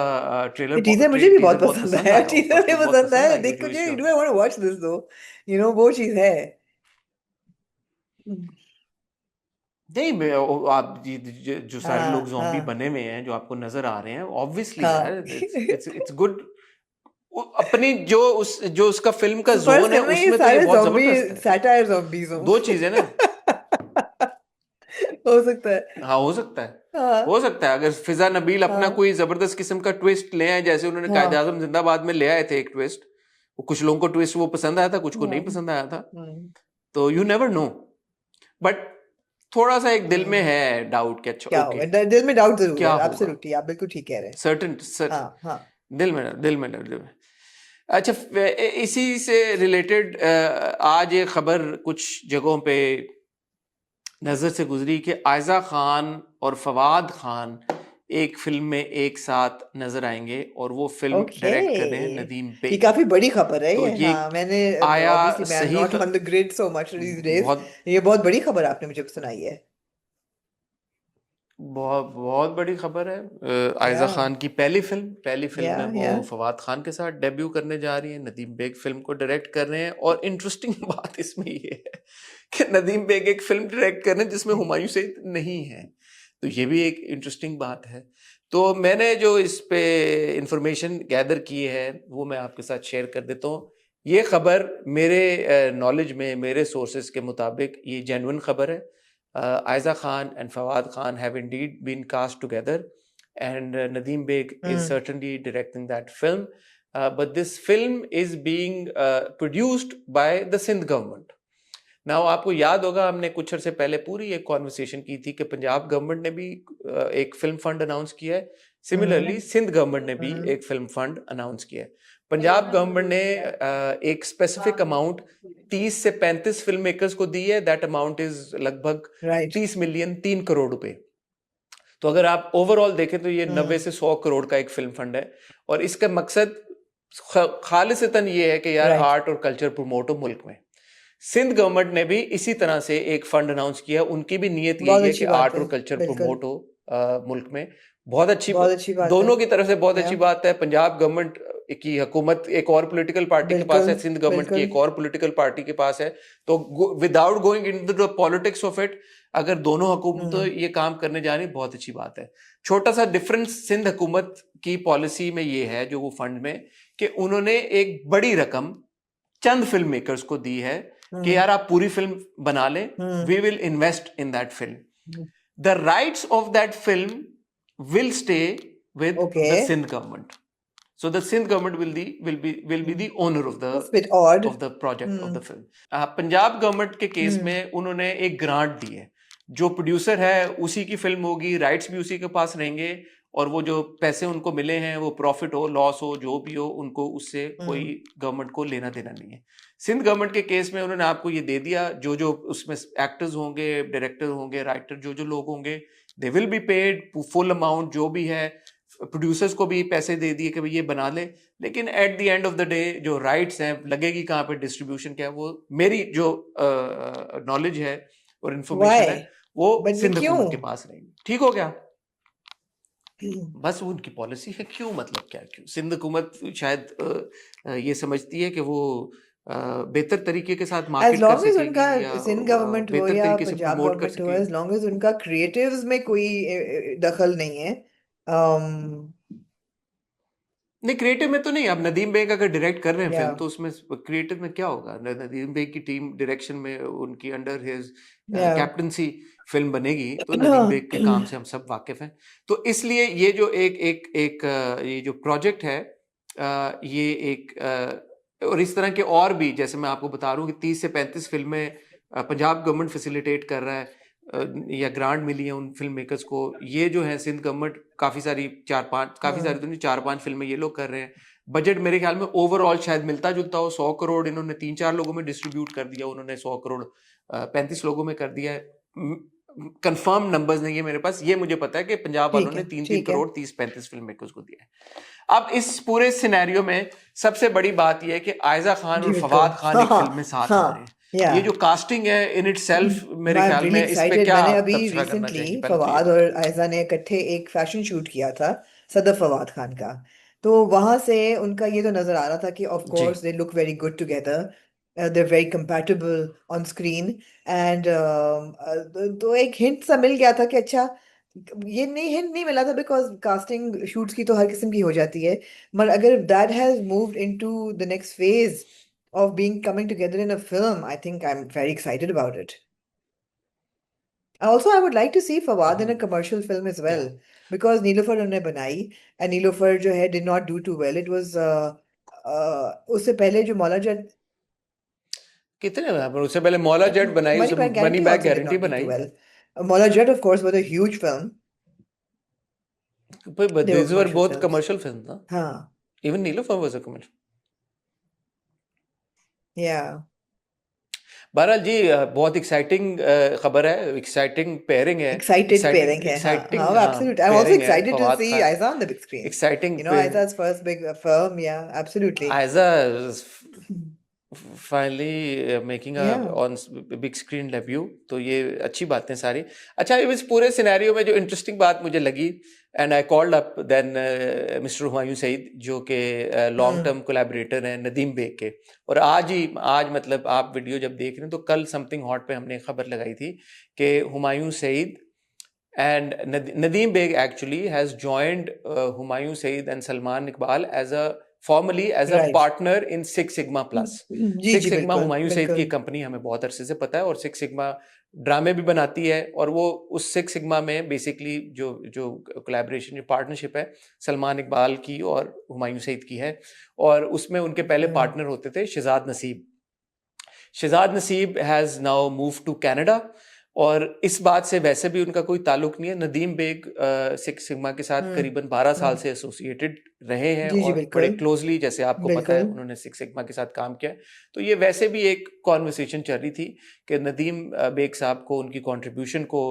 ये टीजर मुझे भी बहुत टीजर बहुत पसंद पसंद है, आया हो, टीजर भी सबको बहुत पसंद पसंद है, आएगा देख जो मुझे इसका do I want to watch this though, वो चीज है। नहीं आप जो सारे लोग हाँ ज़ॉम्बी हाँ बने हुए हैं जो आपको नजर आ रहे हैं, ऑब्वियसली हाँ यार इट्स गुड। अपनी जो उसका फिल्म का तो फर्ज जोन है करना ये उसमें तो ये सारे बहुत ज़ॉम्बी जबरदस्त है। सैटायर ज़ॉम्बीज हों। दो चीजें ना, हो सकता है। हाँ हो सकता है, हाँ हो सकता है अगर फिजा नबील अपना हाँ कोई जबरदस्त किस्म का ट्विस्ट ले आए, जैसे उन्होंने कायद हाँ आजम जिंदाबाद में ले आए थे एक ट्विस्ट, कुछ लोगों को ट्विस्ट वो पसंद आया था, कुछ को नहीं हाँ पसंद आया था, हम्म तो यू नेवर नो, बट थोड़ा सा एक दिल में हम्म। है डाउट कि अच्छा क्या ओके होगा, दिल में डाउट जरूर क्या है, होगा, एब्सोल्युटली, आप बिल्कुल ठीक कह रहे हैं। सर्टन हाँ हाँ दिल में। अच्छा इसी से रिलेटेड आज ये खबर कुछ जगहों पे नजर से गुजरी कि आयजा खान और फवाद खान एक फिल्म में एक साथ नजर आएंगे और वो फिल्म ओके, डायरेक्ट कर रहे हैं नदीम ये बेग। काफी बड़ी खबर है तो ये। ये हाँ मैंने आया ऑब्वियसली मैं एम सही not on the grid so much these days, बहुत ये बहुत बड़ी खबर आपने मुझे सुनाई है। बहुत बहुत बड़ी खबर है। या आयजा खान की पहली फिल्म में या वो फवाद खान के साथ डेब्यू करने जा रही है, नदीम बेग फिल्म को डायरेक्ट कर रहे हैं, और इंटरेस्टिंग बात इसमें ये है कि नदीम बेग एक फिल्म डायरेक्ट कर रहे हैं जिसमें हुमायूं सईद नहीं है, तो ये भी एक इंटरेस्टिंग बात है। तो मैंने जो इस पे इंफॉर्मेशन गैदर की है वो मैं आपके साथ शेयर कर देता हूँ। ये खबर मेरे नॉलेज में, मेरे सोर्सेज के मुताबिक ये जेन्युइन खबर है। Aiza Khan and Fawad Khan have indeed been cast together, and Nadeem Beg is certainly directing that film. But this film is being produced by the Sindh government. Now, आपको याद होगा हमने कुछ अर्से पहले पूरी एक कॉन्वर्सेशन की थी कि पंजाब गवर्नमेंट ने भी एक फिल्म फंड अनाउंस किया है, सिमिलरली सिंध गवर्नमेंट ने भी एक फिल्म फंड अनाउंस किया है। पंजाब गवर्नमेंट ने एक स्पेसिफिक अमाउंट 30 से 35 फिल्म मेकर्स को दी है, दैट अमाउंट इज लगभग राइट 30 मिलियन 3 करोड़ रुपए। तो अगर आप ओवरऑल देखें तो ये 90 से 100 करोड़ का एक फिल्म फंड है, और इसका मकसद खालिसतन ये है कि यार राइट आर्ट और कल्चर प्रमोट हो मुल्क में। सिंध गवर्नमेंट ने भी इसी तरह से एक फंड अनाउंस किया, उनकी भी नीयत बहुत यही है अच्छी कि बात आर्ट है, और कल्चर बिल्कुल प्रमोट हो मुल्क में। बहुत अच्छी बहुत अच्छी बात है। दोनों की तरफ से बहुत या अच्छी बात है। पंजाब गवर्नमेंट की हुकूमत एक और पॉलिटिकल पार्टी के पास बिल्कुल है, सिंध गवर्नमेंट की बिल्कुल एक और पॉलिटिकल पार्टी के पास है, तो without going into the politics of it, अगर दोनों हुकूमतें ये काम करने जा रही बहुत अच्छी बात है। छोटा सा डिफरेंस सिंध हुकूमत की पॉलिसी में ये है, जो वो फंड में, कि उन्होंने एक बड़ी रकम चंद फिल्म मेकर्स को दी है कि यार आप पूरी फिल्म बना लें, we will invest in that film, the rights of that film will stay with okay, the Sindh government. So the Sindh government will be the owner of bit odd the project of the film. Punjab government के case में उन्होंने एक grant दी है, जो producer है उसी की film होगी, राइट्स भी उसी के पास रहेंगे, और वो जो पैसे उनको मिले हैं वो प्रॉफिट हो लॉस हो जो भी हो, उनको उससे कोई गवर्नमेंट को लेना देना नहीं है। सिंध गवर्नमेंट के केस में उन्होंने आपको ये दे दिया, जो जो उसमें एक्टर्स होंगे, डायरेक्टर होंगे, राइटर, जो जो लोग होंगे, they will be paid full amount, जो भी है प्रोड्यूसर्स को भी पैसे दे दिए कि भाई ये बना ले, लेकिन at the end of the day जो राइट्स हैं, लगेगी कहाँ पे, डिस्ट्रीब्यूशन क्या है, वो मेरी जो नॉलेज है और इन्फॉर्मेशन व्हाई, है वो बट ये सिंध क्यों? हुकूमत के पास रहेगी। ठीक हो गया, बस वो उनकी पॉलिसी है। क्यों मतलब क्या, क्यों सिंध हुकूमत शायद ये समझती है कि वो बेहतर तरीके के साथ एज मार्केट कर लॉन्ग एज सकेगी, उनका या सिंध गवर्नमेंट हो बेहतर या तरीके से पंजाब प्रमोट कर गवर्नमेंट हो, सकेगी। एज लॉन्ग एज उनका क्रिएटिव्स में कोई दखल नहीं है। नहीं क्रिएटिव में तो नहीं, अब नदीम बेग अगर डायरेक्ट कर रहे हैं या फिल्म तो उसमें क्रिएटिव में क्या होगा, नदीम बेग की टीम डायरेक्शन में उनकी अंडर हिज या कैप्टनसी फिल्म बनेगी, तो नदीम बेग के काम से हम सब वाकिफ हैं। तो इसलिए ये जो एक ये जो प्रोजेक्ट है, ये और इस तरह के और भी, जैसे मैं आपको बता रहा हूँ कि 30 से 35 फिल्में पंजाब गवर्नमेंट फैसिलिटेट कर रहा है, या ग्रांट मिली है उन फिल्म मेकर्स को। ये जो है सिंध गवर्नमेंट काफ़ी सारी 4-5 काफ़ी सारी तो नहीं 4-5 फिल्में ये लोग कर रहे हैं। बजट मेरे ख्याल में ओवरऑल शायद मिलता जुलता हो, 100 करोड़ इन्होंने 3-4 लोगों में डिस्ट्रीब्यूट कर दिया, उन्होंने 100 करोड़ 35 लोगों में कर दिया है। कंफर्म नंबर्स नहीं है मेरे पास, ये मुझे पता है कि पंजाब वालों ने 3-3 ठीक है करोड़ 30-35 फिल्म मेकर्स को दिया है। अब इस पूरे सिनेरियो में सबसे बड़ी बात यह है कि आयजा खान जी और बिल्कुल फवाद खान एक हाँ फिल्म में साथ आ रहे हैं। या ये जो कास्टिंग है इन इट सेल्फ मेरे आई एम ख्याल रियली में इस पे एक्साइटेड क्या मैंने आप अभी तबसरा करना रिसेंटली चाहेंगे? पहले तो ये फवाद और आयजा ने इकट्ठे एक फैशन शूट किया था सदर फवाद खान का तो वहां से उनका ये तो नजर आ रहा था कि ऑफ जी course they look very good together they very compatible on screen and तो एक हिंट सा मिल गया था कि अच्छा ये नहीं हिंट नहीं मिला था बिकॉज कास्टिंग शूट्स की तो हर किस्म की हो जाती है मगर अगर that has moved into the next phase of being coming together in a film, I think I'm very excited about it. Also, I would like to see Fawad in a commercial film as well या because Neelofar उन्होंने बनाई and Neelofar जो है did not do too well. It was उससे पहले जो मौला जट कितने उससे पहले मौला जट बनाई, Money उससे Back money Guarantee back also did guarantee not do too बनाई, well. Maula Jat, of course, was a huge film. but They were these were commercial both films. commercial films, ना? हाँ, Even Neelofer was a commercial. yeah. बहरहाल जी बहुत exciting खबर है, exciting pairing है, Excited pairing है हाँ एक्साइटिंग हाँ हाँ absolutely. I'm also पेयरिंग है excited to Fawad see Khan, Aiza on the big screen. Exciting You know, Aiza's first big film. Yeah, absolutely. Aiza finally making Yeah. On big screen debut, तो ये अच्छी बातें सारी। अच्छा इस पूरे सिनेरियो में जो इंटरेस्टिंग बात मुझे लगी, and I called up then mister Humayun Saeed जो कि लॉन्ग टर्म कोलैबोरेटर हैं नदीम बेग के, और आज मतलब आप वीडियो जब देख रहे हैं तो कल समथिंग हॉट पे हमने खबर लगाई थी कि Humayun Saeed and Nadeem Beg actually has joined Humayun Saeed and Salman Iqbal as a formally as a Right. partner in Six Sigma Plus. Ji Six ji Sigma बिल्कुल हुमायूं सईद की बिल्कुल कंपनी हमें बहुत अरसे से पता है, और Six Sigma ड्रामे भी बनाती है, और वो उस Six Sigma में बेसिकली जो कोलैबोरेशन जो पार्टनरशिप है सलमान इकबाल की और हुमायूं सईद की है, और उसमें उनके पहले पार्टनर होते थे Shahzad Naseeb. Shahzad Naseeb has now move to Canada, और इस बात से वैसे भी उनका कोई ताल्लुक नहीं है। नदीम बेग सिक्स सिग्मा के साथ करीबन 12 साल से एसोसिएटेड रहे हैं जी जी और बड़े बिल्कुल क्लोजली, जैसे आपको पता है बिल्कुल उन्होंने सिक्स सिग्मा के साथ काम किया है। तो ये वैसे भी एक कॉन्वर्सेशन चल रही थी कि नदीम बेग साहब को उनकी कंट्रीब्यूशन को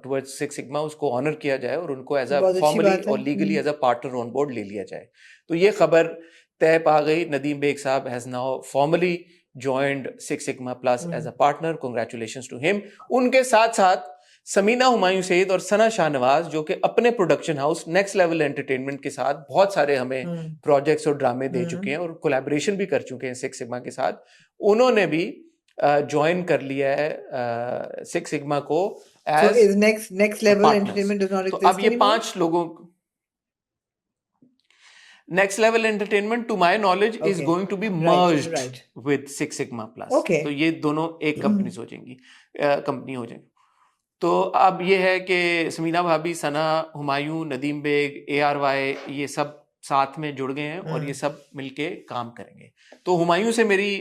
टुवर्ड्स सिक्स सिग्मा उसको ऑनर किया जाए और उनको एज अ बहुत अच्छी फॉर्मली बात है और legally as a partner on board ले लिया जाए। तो ये खबर तय पा गई, नदीम बेग साहब has now formally joined Six Sigma Plus as a partner. Congratulations to him. उनके साथ साथ समीना हुमायूं सईद और सना शाहनवाज जो कि अपने production house next level entertainment के साथ बहुत सारे हमें प्रोजेक्ट्स और ड्रामे दे चुके हैं और कोलैबोरेशन भी कर चुके हैं सिक्स सिग्मा के साथ, उन्होंने भी ज्वाइन कर लिया है सिक्स सिग्मा को so as is next level partners. entertainment does not तो exist अब ये anymore 5 लोगों next level entertainment to my knowledge is okay going to be right merged right with six sigma plus. okay तो ये दोनों एक company हो जाएंगी, कंपनी हो जाएंगी। तो अब ये है कि समीना भाभी, सना, हुमायूं, नदीम बेग, ARY ये सब साथ में जुड़ गए हैं और ये सब मिलके काम करेंगे। तो हुमायूं से मेरी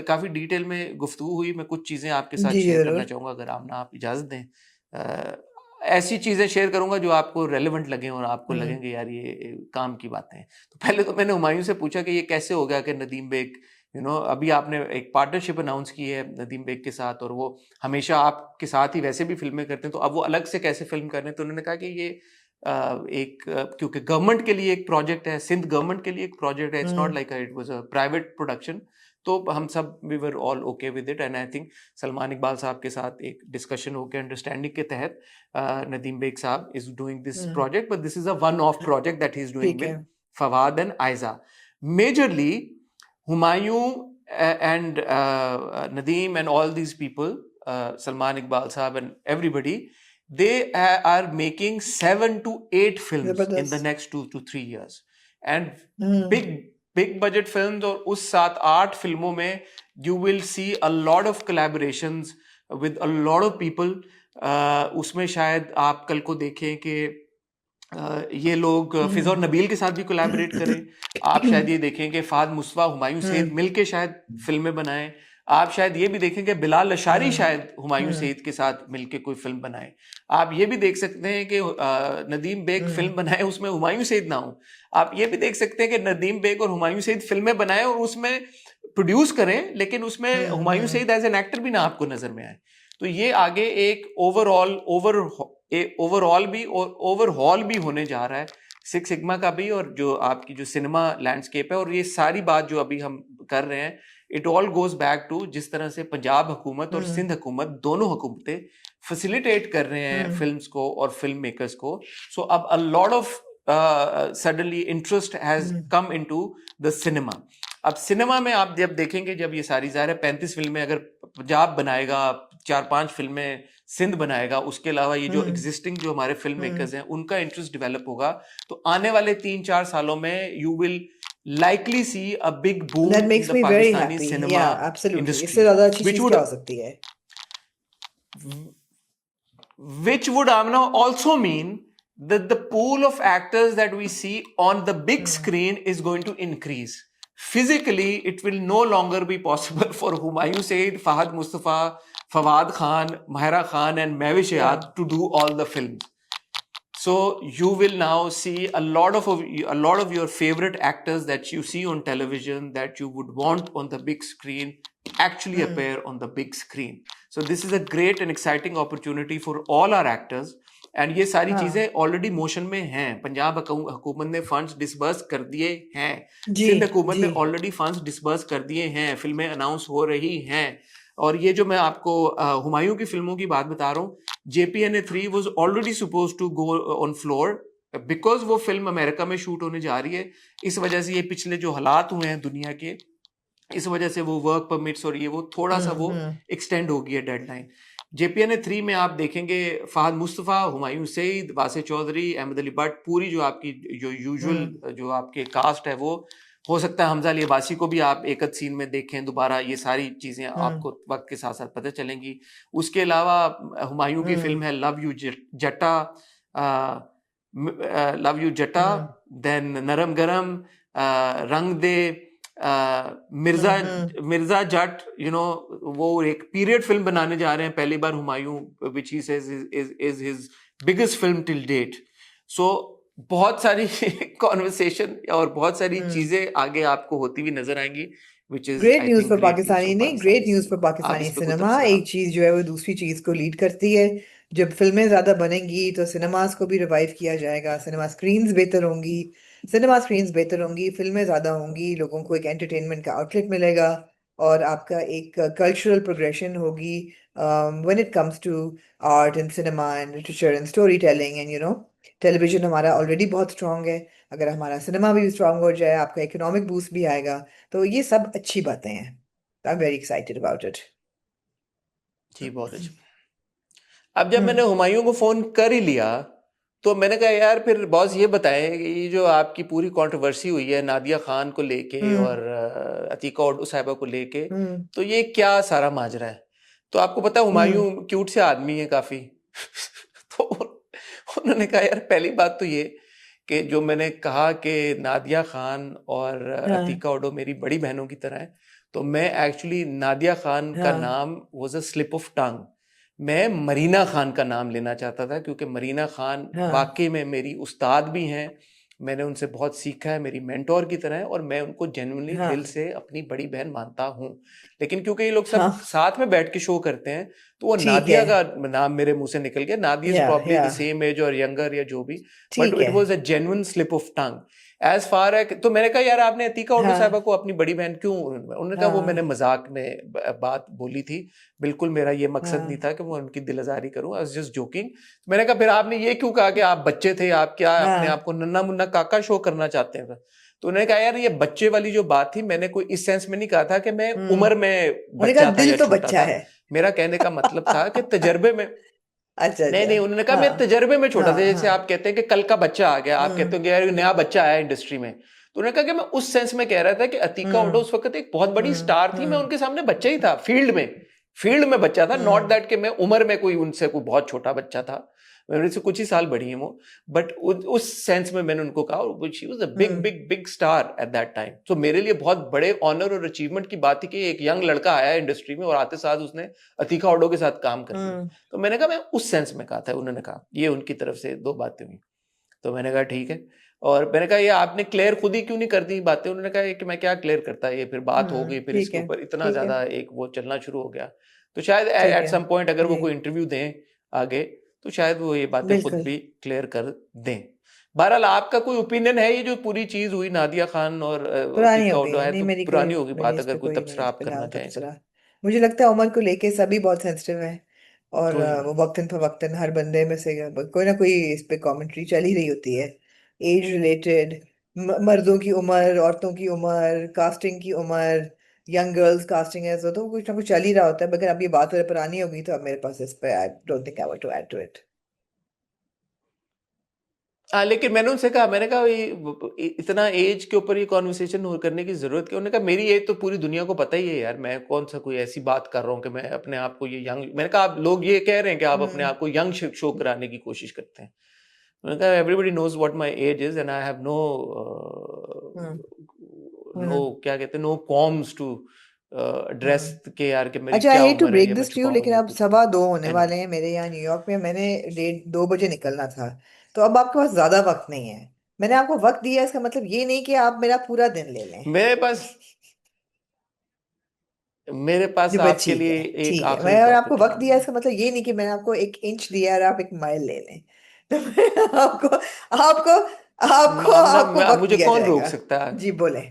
काफी डिटेल में गुफ्तगू हुई, मैं कुछ चीजें आपके साथ जी शेयर करना जरूर चाहूंगा अगर आप इजाजत दें। ऐसी चीजें शेयर करूंगा जो आपको रेलेवेंट लगे और आपको लगेंगे यार ये काम की बातें हैं। तो पहले तो मैंने हुमायूं से पूछा कि ये कैसे हो गया कि नदीम बेग अभी आपने एक पार्टनरशिप अनाउंस की है नदीम बेग के साथ, और वो हमेशा आपके साथ ही वैसे भी फिल्में करते हैं, तो अब वो अलग से कैसे फिल्म कर रहे हैं? तो उन्होंने कहा कि ये क्योंकि गवर्नमेंट के लिए एक प्रोजेक्ट है, सिंध गवर्नमेंट के लिए एक प्रोजेक्ट है, it's not like it was a private production. तो हम सब we were all okay with it, and I think Salman Iqbal साहब के साथ एक डिस्कशन हो गया अंडरस्टैंडिंग के तहत नदीम बेग साहब is doing this project, but this is a one off project that he is doing ठीक है with Fawad and Aiza. Majorly Humayun and Nadeem and all these people, Salman Iqbal Saab and everybody, they are making 7 to 8 films in the जबरदस्त next 2 to 3 years, and big budget films, और उस 7-8 फिल्मों में you will see a lot of collaborations with a lot of people। उसमें शायद आप कल को देखें कि ये लोग फिजा और नबील के साथ भी कोलैबोरेट करें। आप शायद ये देखें कि फाद मुस्तफा हुमायूं सईद मिलके शायद फिल्में बनाएं। आप शायद ये भी देखें कि बिलाल लशारी शायद हुमायूं सईद के साथ मिलके कोई फिल्म बनाए। आप ये भी देख सकते हैं कि नदीम बेग फिल्म बनाए उसमें हुमायूं सईद ना हो। आप ये भी देख सकते हैं कि नदीम बेग और हुमायूं सईद फिल्में बनाए और उसमें प्रोड्यूस करें, लेकिन उसमें Humayun Saeed as an actor भी ना आपको नजर में आए। तो ये आगे एक ओवरऑल भी होने जा रहा है सिक्स सिग्मा का भी, और जो आपकी जो सिनेमा लैंडस्केप है। और ये सारी बात जो अभी हम कर रहे हैं, it all goes back to जिस तरह से पंजाब हुकूमत और सिंध हुकूमत दोनों हुकूमतें फैसिलिटेट कर रहे हैं फिल्म्स को और फिल्म मेकर्स को। सो अब अ lot of suddenly interest has come into the cinema. अब सिनेमा में आप जब देखेंगे, जब ये सारी ज़ाहिर है 35 फिल्में अगर पंजाब बनाएगा, 4-5 फिल्में सिंध बनाएगा, उसके अलावा ये जो एग्जिस्टिंग जो हमारे फिल्म मेकर्स हैं उनका इंटरेस्ट डेवलप होगा, तो आने वाले 3-4 सालों में you will likely see a big boom That in makes the me very Pakistani happy. cinema Yeah, absolutely. industry, इससे ज़्यादा अच्छी which चीज़ would क्या हो सकती है? Amna also mean that the pool of actors that we see on the big screen is going to increase. Physically, it will no longer be possible for Humayun Saeed, Fahad Mustafa, Fawad Khan, Mahira Khan, and Mehwish Hayat to do all the films. So you will now see a lot of your favorite actors that you see on television that you would want on the big screen actually appear on the big screen. So this is a great and exciting opportunity for all our actors. And ये सारी चीजें already motion में हैं। पंजाब हुकूमत ने funds disburse कर दिए हैं, सिंध हुकूमत ने ऑलरेडी फंड्स डिसबर्स कर दिए हैं, फिल्में अनाउंस हो रही हैं। और ये जो मैं आपको हुमायूं की फिल्मों की बात बता रहा हूँ, JPNA 3 was already supposed to go on floor because वो फिल्म अमेरिका में शूट होने जा रही है। इस वजह से ये पिछले जो हालात हुए हैं दुनिया के, इस वजह से वो वर्क परमिट्स और ये वो थोड़ा सा वो एक्सटेंड हो गई है डेडलाइन। JPNA 3 में आप देखेंगे फहद मुस्तफ़ा, हुमायूं सईद, वासे चौधरी, अहमद अली भट्ट, पूरी जो आपकी जो यूजुअल जो आपके कास्ट है, वो हो सकता है हमजा अली अब्बासी को भी आप एक सीन में देखें दोबारा। ये सारी चीजें आपको वक्त के साथ साथ पता चलेंगी। उसके अलावा हुमायूं की फिल्म है लव यू जटा, देन नरम गरम, रंग दे, मिर्जा जट, वो एक पीरियड फिल्म बनाने जा रहे हैं पहली बार Humayun, which he says is his biggest film till date. So बहुत सारी कॉन्वर्सेशन और बहुत सारी चीजें आगे आपको होती हुई नजर आएंगी, which is great I news think for great news Pakistani for नहीं, ग्रेट Pakistanis। न्यूज फॉर आप पाकिस्तानी इस पे कोई सिनेमा। तबसरा? एक चीज जो है वो दूसरी चीज को लीड करती है। जब फिल्में ज्यादा बनेंगी तो सिनेमास को भी रिवाइव किया जाएगा, सिनेमा स्क्रीन्स बेहतर होंगी, फिल्में ज्यादा होंगी, लोगों को एक एंटरटेनमेंट का आउटलेट मिलेगा और आपका एक कल्चरल प्रोग्रेशन होगी when it comes to art and cinema and literature and storytelling and television हमारा ऑलरेडी बहुत स्ट्रांग है। अगर हमारा सिनेमा भी स्ट्रांग हो जाए, आपका इकोनॉमिक बूस्ट भी आएगा। तो ये सब अच्छी बातें हैं। I am very excited about it. जी बहुत अच्छा। अब जब मैंने हुमायूं को फोन कर ही लिया तो मैंने कहा यार फिर बॉस ये बताएं कि ये जो आपकी पूरी कंट्रोवर्सी हुई है नादिया खान को लेके और अतीका उर्दू साहिबा को लेके, तो ये क्या सारा माजरा है। तो आपको पता है हुमायूं क्यूट से आदमी है काफी तो उन्होंने कहा यार पहली बात तो ये कि जो मैंने कहा कि नादिया खान और अतीका उर्दू मेरी बड़ी बहनों की तरह है, तो मैं एक्चुअली नादिया खान का नाम वाज अ स्लिप ऑफ टंग। मैं मरीना खान का नाम लेना चाहता था क्योंकि मरीना खान वाकई में मेरी उस्ताद भी हैं, मैंने उनसे बहुत सीखा है, मेरी मेंटोर की तरह है और मैं उनको जेन्युइनली दिल से अपनी बड़ी बहन मानता हूँ। लेकिन क्योंकि ये लोग सब साथ में बैठ के शो करते हैं तो वो नादिया का नाम मेरे मुंह से निकल गया। Nadia is probably the same age और यंगर या जो भी, but it was a genuine slip of tongue as far है। तो मैंने कहा यार आपने अतीका उर्दू साहिबा को अपनी बड़ी बहन क्यों, उन्होंने कहा वो मैंने मजाक में बात बोली थी, बिल्कुल मेरा ये मकसद नहीं था कि मैं उनकी दिल आजारी करूं, आई वाज जस्ट जोकिंग। मैंने कहा फिर आपने ये क्यों कहा कि आप बच्चे थे, आप क्या अपने आप को नन्ना मुन्ना काका शो करना चाहते हैं। तो उन्होंने कहा यार ये बच्चे वाली जो बात थी, मैंने कोई इस सेंस में नहीं कहा था कि मैं उम्र में बच्चा था या छोटा था। मेरा कहने का मतलब था कि तजर्बे में नहीं, उन्होंने कहा मैं तजर्बे में छोटा था। जैसे आप कहते हैं कि कल का बच्चा आ गया, आप कहते हो कि यार नया बच्चा आया इंडस्ट्री में, तो उन्होंने कहा कि मैं उस सेंस में कह रहा था कि अतीका उर्दू उस वक्त एक बहुत बड़ी स्टार थी, मैं उनके सामने बच्चा ही था, फील्ड में बच्चा था, नॉट दैट कि मैं उम्र में कोई उनसे कोई बहुत छोटा बच्चा था। मेरे से कुछ ही साल बड़ी हैं वो, बट उस सेंस में मैंने उनको कहा, she was a big hmm big big star at that time. तो मेरे लिए बहुत बड़े ऑनर और अचीवमेंट की बात थी कि एक यंग लड़का आया इंडस्ट्री में और आते साथ उसने अतीका ओडो के साथ काम कर लिया। हम्म तो मैंने कहा, मैं उस सेंस में कहा था। उन्होंने कहा, ये उनकी तरफ से दो बातें हुई। तो मैंने कहा ठीक है। और मैंने कहा, ये आपने क्लियर खुद ही क्यों नहीं कर दी बातें? उन्होंने कहा कि मैं क्या क्लियर करता, ये फिर बात हो गई, फिर ठीक इसके है ऊपर इतना ठीक है ज्यादा एक वो चलना शुरू हो गया। तो शायद ठीक एट है सम पॉइंट अगर वो जी कोई इंटरव्यू दें आगे, तो शायद वो ये बातें खुद बिल्कुल भी क्लियर कर दें। बहरहाल, आपका कोई ओपिनियन है, ये जो पूरी चीज हुई नादिया खान और पुरानी अतीका हो ओडो गई है, नहीं तो मेरी कोई पुरानी होगी मेरी बात, इस अगर पे कोई कोई नहीं तबसरा इस आप पे करना फिलहाल चाहें सर। तबसरा मुझे लगता है उम्र को लेके सभी बहुत सेंसिटिव हैं और वही वो वक्तन फवक्तन हर बंदे में से कोई ना कोई इस पे कमेंट्री चल ही रही होती है एज रिलेटेड मर्दों की उम्र औरतों की उम्र कास्टिंग की उम्र यंग गर्ल्स कास्टिंग है तो कुछ ना कुछ चल ही रहा होता है मगर अब ये बात अगर पुरानी हो गई तो अब मेरे पास इस पे I don't think I want to add to it हाँ, लेकिन मैंने उनसे कहा, मैंने कहा, इतना एज के ऊपर ये कॉन्वर्सेशन करने की जरूरत क्या? उन्होंने कहा, मेरी एज तो पूरी दुनिया को पता ही है यार, मैं कौन सा कोई ऐसी बात कर रहा हूँ कि मैं अपने आप को ये यंग। मैंने कहा, आप लोग ये कह रहे हैं कि आप अपने हम्म आप को यंग शो कराने की कोशिश करते हैं। मैंने कहा, everybody knows what my age is and I have no hmm no hmm क्या कहते हैं, no comes to address hmm के यार कि मेरी अच्छा आई क्या हेट टू उम्र है ब्रेक या मैं दिस टू यू छुपाऊं लेकिन या अब कुछ नहीं। 2:15 होने एनीवे, वाले हैं मेरे यहाँ न्यूयॉर्क में मैंने 2 बजे निकलना था तो अब आपके पास ज्यादा वक्त नहीं है मैंने आपको वक्त दिया इसका मतलब ये नहीं कि आप मेरा पूरा दिन ले लें मेरे पास मेरे पास जी बस आपके लिए एक ठीक है मैं आखिरी और आपको टॉपिक है। वक्त दिया इसका मतलब ये नहीं कि मैंने आपको 1 इंच दिया और आप 1 माइल ले लें तो मैं आपको आपको आपको आपको अब वक्त मुझे दिया कौन रोक जाएगा सकता है? जी बोले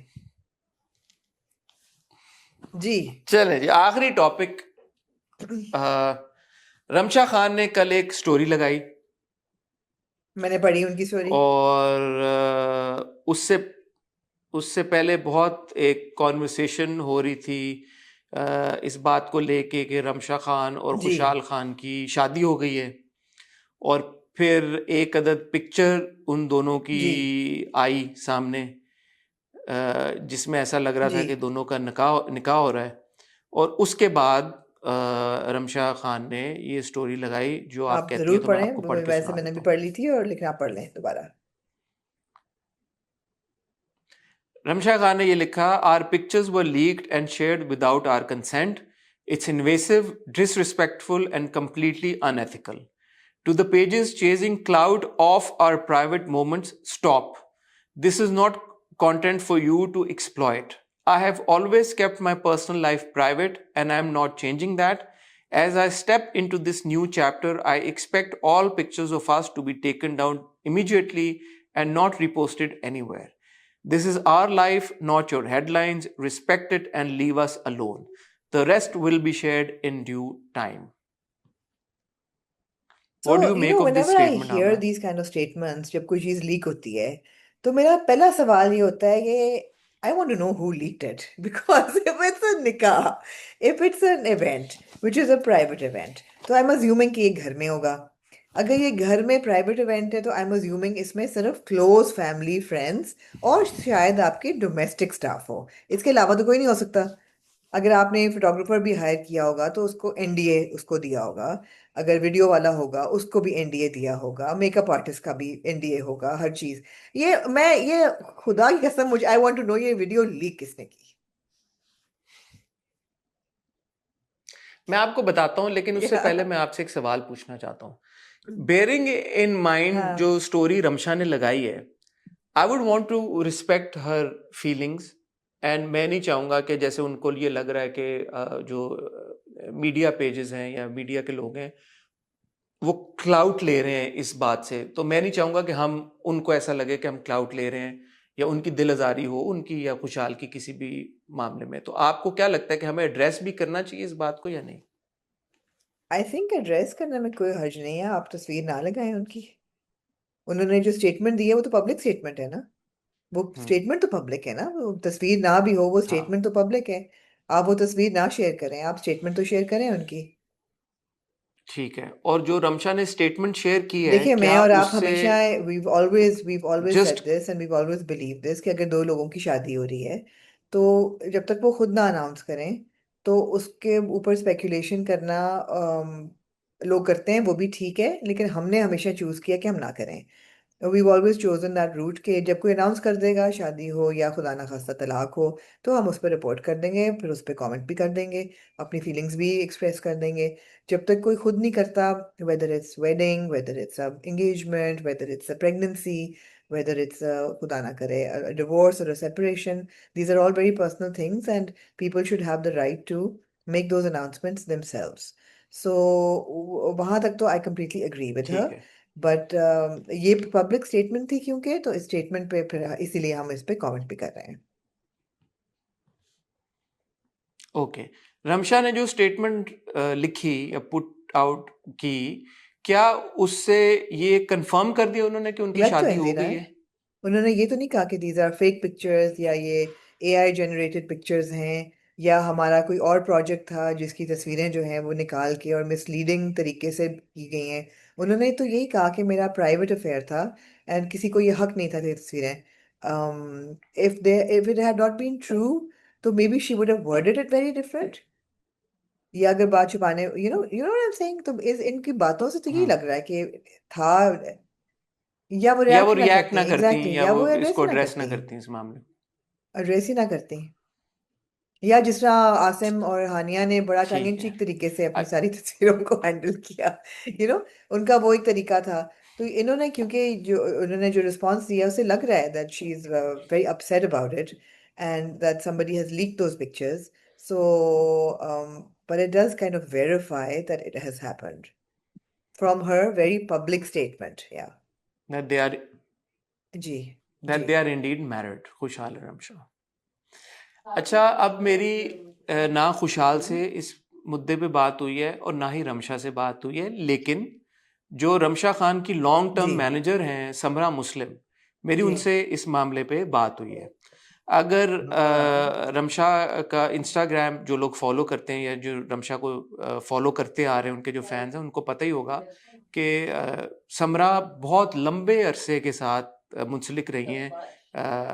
जी चलें जी, आखिरी टॉपिक। रमशा खान ने कल एक स्टोरी लगाई मैंने पढ़ी उनकी स्टोरी और उससे उससे पहले बहुत एक कॉन्वर्सेशन हो रही थी इस बात को लेके कि रमशा खान और जी खुशहाल खान की शादी हो गई है। और फिर एक अदद पिक्चर उन दोनों की जी आई सामने, जिसमें ऐसा लग रहा जी था कि दोनों का निकाह निकाह हो रहा है। और उसके बाद रमशा खान ने ये स्टोरी लगाई, जो आप आप कहती हैं जरूर तो मैं पढ़ें आपको पढ़ के वैसे सुना मैंने भी देता हूँ। पढ़ ली थी और लेकिन आप पढ़ लें दोबारा रमशा खान ने ये लिखा, our pictures were leaked and shared without our consent. It's invasive, disrespectful and completely unethical. To the pages chasing cloud of our private moments, stop. This is not content for you to exploit. I have always kept my personal life private and I am not changing that. As I step into this new chapter, I expect all pictures of us to be taken down immediately and not reposted anywhere. This is our life, not your headlines. Respect it and leave us alone. The rest will be shared in due time. What do So, you make of this whenever I statement, hear Amna? these kind of statements, जब कोई चीज leak होती है, तो मेरा पहला सवाल ये होता है कि I want to know who leaked it. Because if it's a nikah, if it's an event, which is a private event, तो I'm assuming कि ये घर में होगा. अगर ये घर में प्राइवेट इवेंट है तो I'm assuming इसमें सिर्फ क्लोज फैमिली फ्रेंड्स और शायद आपके डोमेस्टिक स्टाफ हो. इसके अलावा तो कोई नहीं हो सकता. अगर आपने फोटोग्राफर भी हायर किया होगा तो उसको एनडीए उसको दिया होगा अगर वीडियो वाला होगा उसको भी एनडीए दिया होगा मेकअप आर्टिस्ट का भी एनडीए होगा हर चीज ये खुदा की कसम मुझे आई वांट टू नो ये वीडियो लीक किसने की मैं आपको बताता हूँ, लेकिन उससे पहले मैं आपसे एक सवाल पूछना चाहता हूँ। बेरिंग इन माइंड हाँ जो स्टोरी रमशा ने लगाई है, I would want to respect her feelings. And मैं नहीं चाहूँगा कि जैसे उनको ये लग रहा है कि जो मीडिया पेजेस हैं या मीडिया के लोग हैं वो क्लाउट ले रहे हैं इस बात से, तो मैं नहीं चाहूँगा कि हम उनको ऐसा लगे कि हम क्लाउट ले रहे हैं या उनकी दिल आज़ारी हो उनकी या खुशहाल की किसी भी मामले में। तो आपको क्या लगता है कि हमें एड्रेस भी करना चाहिए इस बात को या नहीं? आई थिंक एड्रेस करने में कोई हर्ज नहीं है आप तस्वीर ना लगाएं उनकी उन्होंने जो स्टेटमेंट दी है वो तो पब्लिक स्टेटमेंट है ना वो हम्म। स्टेटमेंट तो पब्लिक है ना वो तस्वीर ना भी हो वो हाँ, स्टेटमेंट तो पब्लिक है आप वो तस्वीर ना शेयर करें आप स्टेटमेंट तो शेयर करें उनकी ठीक है। और जो रमशा ने स्टेटमेंट शेयर की है, देखिए मैं क्या और आप उससे हमेशा we've always just said this and we've always believed this कि अगर 2 लोगों की शादी हो रही है तो जब तक वो खुद ना अनाउंस करें तो उसके ऊपर स्पेकुलेशन करना लोग करते हैं वो भी ठीक है, लेकिन हमने हमेशा चूज किया कि हम ना करें। We've always chosen that route कि जब कोई अनाउंस कर देगा शादी हो या खुदा ना खास्ता तलाक हो, तो हम उस पर रिपोर्ट कर देंगे, फिर उस पर कमेंट भी कर देंगे, अपनी फीलिंग्स भी एक्सप्रेस कर देंगे। जब तक कोई खुद नहीं करता, whether it's wedding, whether it's a engagement, whether it's a pregnancy, whether it's a खुदा ना करे a divorce or a separation, these are all very personal things and people should have the right to make those announcements themselves. So वहां तक तो I completely agree with her. ठीक है। But ये public statement थी क्योंकि, तो इस स्टेटमेंट पे फिर इसीलिए हम इस पे कमेंट भी कर रहे हैं। ओके, रमशा ने जो स्टेटमेंट लिखी या पुट आउट की, क्या उससे ये कंफर्म कर दिया उन्होंने कि उनकी लग तो शादी ऐसे हो रहा गई है, है? उन्होंने ये तो नहीं कहा कि दीज आर फेक पिक्चर्स या ये एआई जनरेटेड पिक्चर्स हैं, या हमारा कोई और प्रोजेक्ट था जिसकी तस्वीरें जो हैं वो निकाल के और मिसलीडिंग तरीके से की गई हैं। उन्होंने तो यही कहा कि मेरा प्राइवेट अफेयर था एंड किसी को ये हक नहीं था ये तस्वीरें। If it had not been true, तो maybe she would have worded it very different. या अगर बात छुपाने, you know what I am saying, तो इनकी बातों से तो यही हम्म। लग रहा है कि था, या वो या वो रिएक्ट ना रिएक्ट करती, ना करती, एग्जैक्टली, या या वो वो एड्रेस इसको ही ना एड्रेस ना करती, करती इस मामले में। एड्रेस ही ना करती। या जिस तरह आसिम और हानिया ने बड़ा टंग इन ठीक है। चीक तरीके से अपनी अ- सारी तस्वीरों को हैंडल किया, उनका वो एक तरीका था। तो इन्होंने, क्योंकि जो उन्होंने जो रिस्पॉन्स दिया उसे लग रहा है that she is very upset about it and that somebody has leaked those pictures. So but it does kind of verify that it has happened from her very public statement. Yeah. that they are जी that जी they are indeed married, खुशहाल है रमशा। अच्छा, अब मेरी ना खुशहाल से इस मुद्दे पे बात हुई है और ना ही रमशा से बात हुई है, लेकिन जो रमशा खान की लॉन्ग टर्म जी मैनेजर हैं समरा मुस्लिम, मेरी जी उनसे इस मामले पे बात हुई है। अगर रमशा का इंस्टाग्राम जो लोग फॉलो करते हैं या जो रमशा को फॉलो करते आ रहे हैं, उनके जो फैंस हैं, उनको पता ही होगा कि समरा बहुत लंबे अरसे के साथ मुंसलिक रही हैं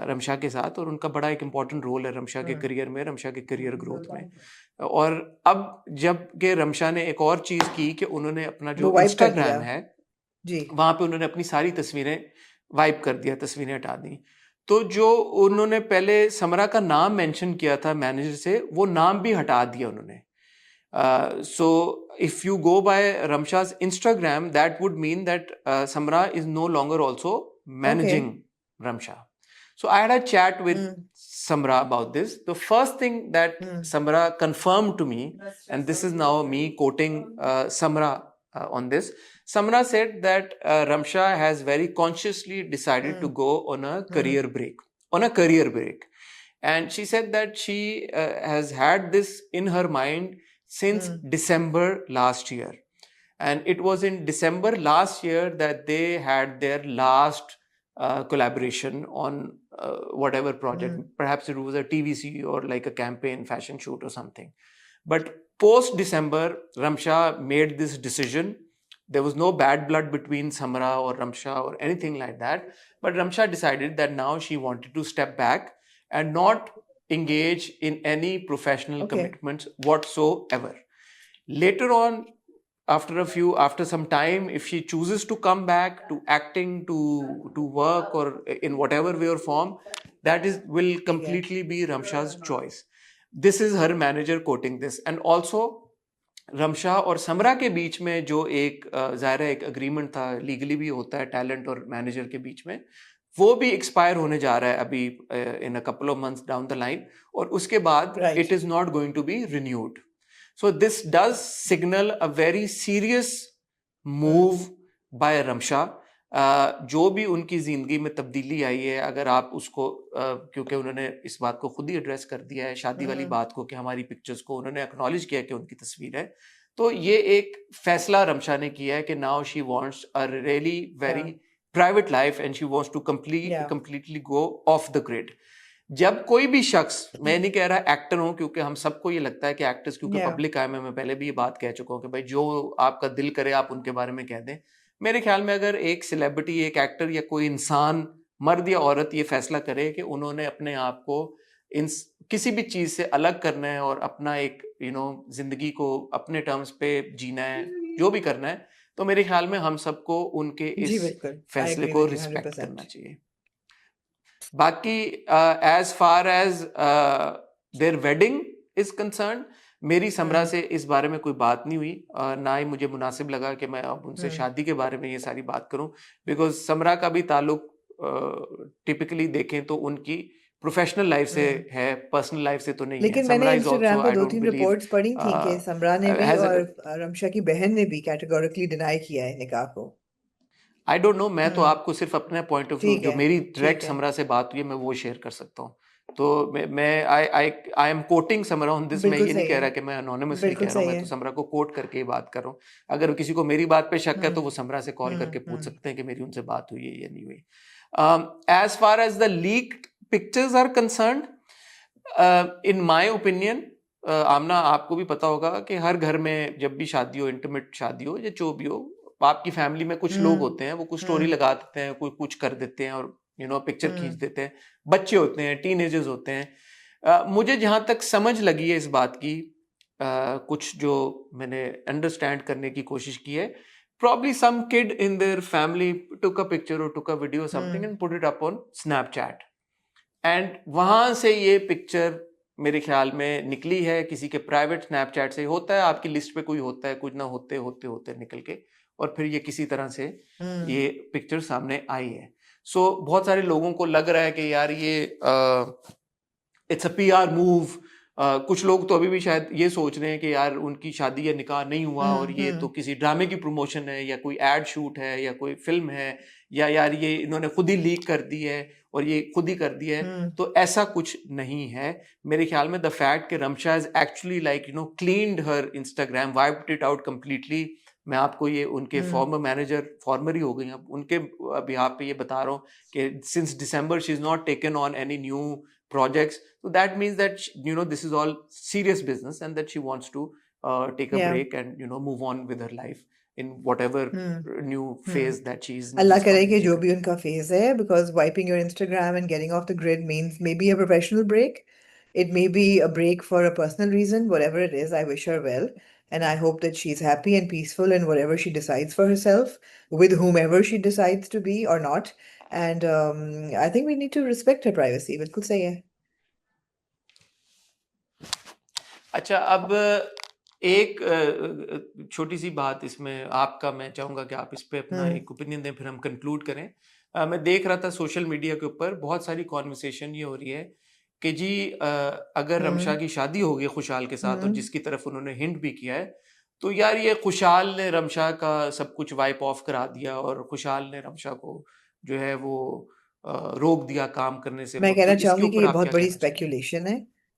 रमशा के साथ, और उनका बड़ा एक इम्पॉर्टेंट रोल है रमशा के करियर में, रमशा के करियर ग्रोथ में। और अब जब के रमशा ने एक और चीज़ की कि उन्होंने अपना वो जो वाइप कर दिया। इंस्टाग्राम है जी वहाँ पे उन्होंने अपनी सारी तस्वीरें वाइप कर दिया, तस्वीरें हटा दी। तो जो उन्होंने पहले समरा का नाम मेंशन किया था मैनेजर से, वो नाम भी हटा दिया उन्होंने। So if you go by Ramsha's Instagram, that would mean that Samra is no longer also managing Ramsha. So I had a chat with Samra about this. The first thing that Samra confirmed to me, and this is now me quoting Samra on this. Samra said that Ramsha has very consciously decided to go on a career break. And she said that she has had this in her mind since December last year. And it was in December last year that they had their last collaboration on whatever project. Perhaps it was a TVC or like a campaign, fashion shoot or something. But post December, Ramsha made this decision. There was no bad blood between Samra or Ramsha or anything like that. But Ramsha decided that now she wanted to step back and not engage in any professional commitments whatsoever. Later on, after some time, if she chooses to come back to acting, to work, or in whatever way or form, that will completely be Ramsha's choice. This is her manager quoting this. And also Ramsha और समरा के बीच में जो एक ज़ाहिर है एक agreement था, legally भी होता है टैलेंट और मैनेजर के बीच में, वो भी एक्सपायर होने जा रहा है अभी in a couple of months down the line, और उसके बाद it is not going to be renewed. So this does signal a very serious move by Ramsha. जो भी उनकी जिंदगी में तब्दीली आई है, अगर आप उसको क्योंकि उन्होंने इस बात को खुद ही एड्रेस कर दिया है, शादी वाली बात को, कि हमारी पिक्चर्स को उन्होंने एक्नॉलेज किया कि उनकी तस्वीर है, तो ये एक फैसला रमशा ने किया है कि now she wants a really very private life and she wants to completely go off the grid. जब कोई भी शख्स, मैं नहीं कह रहा एक्टर हूं, क्योंकि हम सबको ये लगता है कि एक्टर्स क्योंकि पब्लिक आए में, मैं पहले भी ये बात कह चुका हूं कि भाई जो आपका दिल करे आप उनके बारे में कह दें. मेरे ख्याल में अगर एक सेलिब्रिटी, एक एक्टर या कोई इंसान, मर्द या औरत, ये फैसला करे कि उन्होंने अपने आप को किसी भी चीज से अलग करना है और अपना एक जिंदगी को अपने टर्म्स पे जीना है, जो भी करना है, तो मेरे ख्याल में हम सबको उनके जी इस बिल्कुल, आई फैसले एग्री को विद यू रिस्पेक्ट करना 100%. चाहिए. बाकी as far as their wedding is concerned, मेरी समरा से इस बारे में कोई बात नहीं हुई, ना ही मुझे मुनासिब लगा कि मैं अब उनसे शादी के बारे में ये सारी बात करूं, बिकॉज समरा का भी ताल्लुक टिपिकली देखें तो उनकी प्रोफेशनल लाइफ से है, पर्सनल लाइफ से तो नहीं है. लेकिन मैंने समरा इज इंस्टाग्राम ऑल्सो, पे आई दो डोंट तीन बिलीव, रिपोर्ट्स पढ़ी थी कि समरा ने भी हैज, और रमशा की बहन ने भी कैटेगोरिकली डिनाई किया है निकाह को. आई डोंट नो. मैं तो आपको सिर्फ अपने पॉइंट ऑफ व्यू, ठीक जो है, मेरी ठीक डायरेक्ट है. समरा से बात हुई है, मैं वो शेयर कर सकता हूँ. तो मैं I am quoting Samra on this. मैं बिल्कुल ये नहीं सही कह है, रहा कि मैं अनोनिमसली बिल्कुल कह रहा हूँ, सही मैं है. तो समरा को कोट करके ही बात कर रहा हूँ. अगर किसी को मेरी बात पे शक है तो वो समरा से कॉल करके पूछ सकते हैं कि मेरी उनसे बात हुई है या नहीं हुई. As far as the leaked pictures are concerned, in my opinion, Aamna आपको भी पता होगा कि हर घर में जब भी शादी हो, इंटीमेट शादी हो या जो भी हो, आपकी फैमिली में कुछ लोग होते हैं, वो कुछ स्टोरी लगा देते हैं, कोई कुछ कर देते हैं और पिक्चर खींच देते हैं. बच्चे होते हैं, टीनेजर्स होते हैं. मुझे जहां तक समझ लगी है इस बात की, कुछ जो मैंने अंडरस्टैंड करने की कोशिश की है, probably some kid in their family took a picture or took a video or something and put it up on Snapchat. And वहां से ये पिक्चर मेरे ख्याल में निकली है, किसी के प्राइवेट स्नैपचैट से. होता है आपकी लिस्ट पे कोई होता है, कुछ ना होते होते होते निकल के, और फिर ये किसी तरह से ये पिक्चर सामने आई है. सो बहुत सारे लोगों को लग रहा है कि यार ये इट्स अ पीआर मूव. कुछ लोग तो अभी भी शायद ये सोच रहे हैं कि यार उनकी शादी या निकाह नहीं हुआ और ये तो किसी ड्रामे की प्रमोशन है, या कोई एड शूट है, या कोई फिल्म है, या यार ये इन्होंने खुद ही लीक कर दी है और ये खुद ही कर दिया है. तो ऐसा कुछ नहीं है मेरे ख्याल में. द फैक्ट कि Ramsha is actually like cleaned her Instagram, wiped it out completely. मैं आपको ये उनके फॉर्मर मैनेजर, फॉर्मर ही हो गई अब, उनके बिहाफ पे ये बता रहा हूँ कि since December she is not taken on any new projects. So that means that this is all serious business and that she wants to take a break and move on with her life in whatever new phase that she's अल्लाह करे कि going जो into. भी उनका phase है, because wiping your Instagram and getting off the grid means maybe a professional break. It may be a break for a personal reason, whatever it is. I wish her well, and I hope that she's happy and peaceful in whatever she decides for herself, with whomever she decides to be or not. And I think we need to respect her privacy. बिल्कुल सही है. अच्छा, अब एक छोटी सी बात इसमें आपका, मैं चाहूंगा कि आप इस पे अपना एक ओपिनियन दें, फिर हम कंक्लूड करें. मैं देख रहा था सोशल मीडिया के ऊपर बहुत सारी कॉन्वर्सेशन ये हो रही है कि जी अगर रमशा की शादी हो गई खुशहाल के साथ, और जिसकी तरफ उन्होंने हिंट भी किया है, तो यार ये खुशहाल ने रमशा का सब कुछ वाइप ऑफ करा दिया और खुशहाल ने रमशा को जो है वो रोक दिया काम करने से. मैं तो कहना इसके चाहूंगी कि ऊपर ये आप बहुत क्या बड़ी कहना चाहेंगे? स्पेक्यूलेशन है.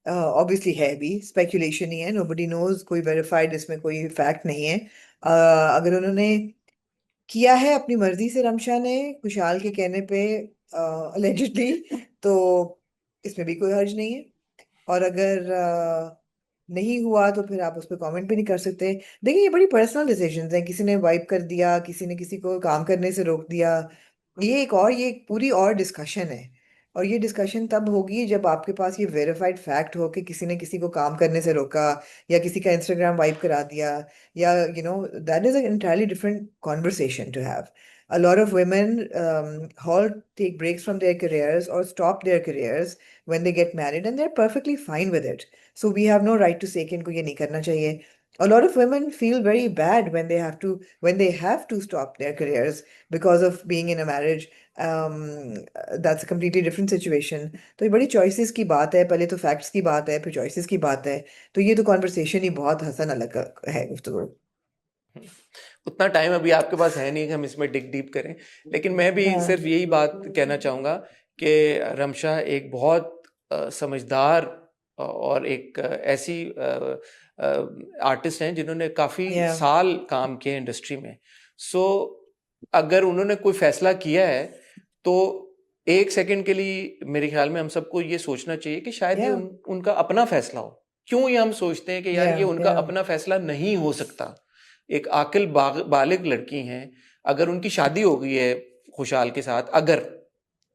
ऑब्वियसली है भी स्पेक्यूलेशन ही है. नोबडी नोज, कोई वेरीफाइड इसमें कोई फैक्ट नहीं है. अगर उन्होंने किया है अपनी मर्जी से रमशा ने, खुशहाल के कहने पे अलेजिडली, तो इसमें भी कोई हर्ज नहीं है. और अगर नहीं हुआ तो फिर आप उस पर कमेंट भी नहीं कर सकते. देखिए, ये बड़ी पर्सनल डिसीजंस हैं. किसी ने वाइप कर दिया, किसी ने किसी को काम करने से रोक दिया. ये एक पूरी और डिस्कशन है. और ये डिस्कशन तब होगी जब आपके पास ये वेरीफाइड फैक्ट हो कि किसी ने किसी को काम करने से रोका, या किसी का इंस्टाग्राम वाइप करा दिया, या that is an entirely different conversation to have. A lot of women all take breaks from their careers or stop their careers when they get married, and they're perfectly fine with it. So we have no right to say कि इनको ये नहीं करना चाहिए. A lot of women feel very bad when they have to stop their careers because of being in a marriage. Um, that's a completely different situation. तो ये बड़ी choices की बात है. पहले तो facts की बात है, फिर choices की बात है. तो ये तो conversation ही बहुत हसन अलग है गुफ्तगू. उतना टाइम अभी आपके पास है नहीं कि हम इसमें डिग डीप करें, लेकिन मैं भी सिर्फ यही बात कहना चाहूँगा कि रमशा एक बहुत समझदार और एक ऐसी आर्टिस्ट हैं जिन्होंने काफ़ी Yeah. साल काम किए इंडस्ट्री में. सो अगर उन्होंने कोई फैसला किया है तो एक सेकंड के लिए मेरे ख्याल में हम सबको ये सोचना चाहिए कि शायद ये Yeah. उनका अपना फैसला हो. क्यों ये हम सोचते हैं कि यार Yeah, ये उनका yeah. अपना फैसला नहीं हो सकता. एक आकिल बालिग लड़की हैं, अगर उनकी शादी हो गई है खुशहाल के साथ, अगर,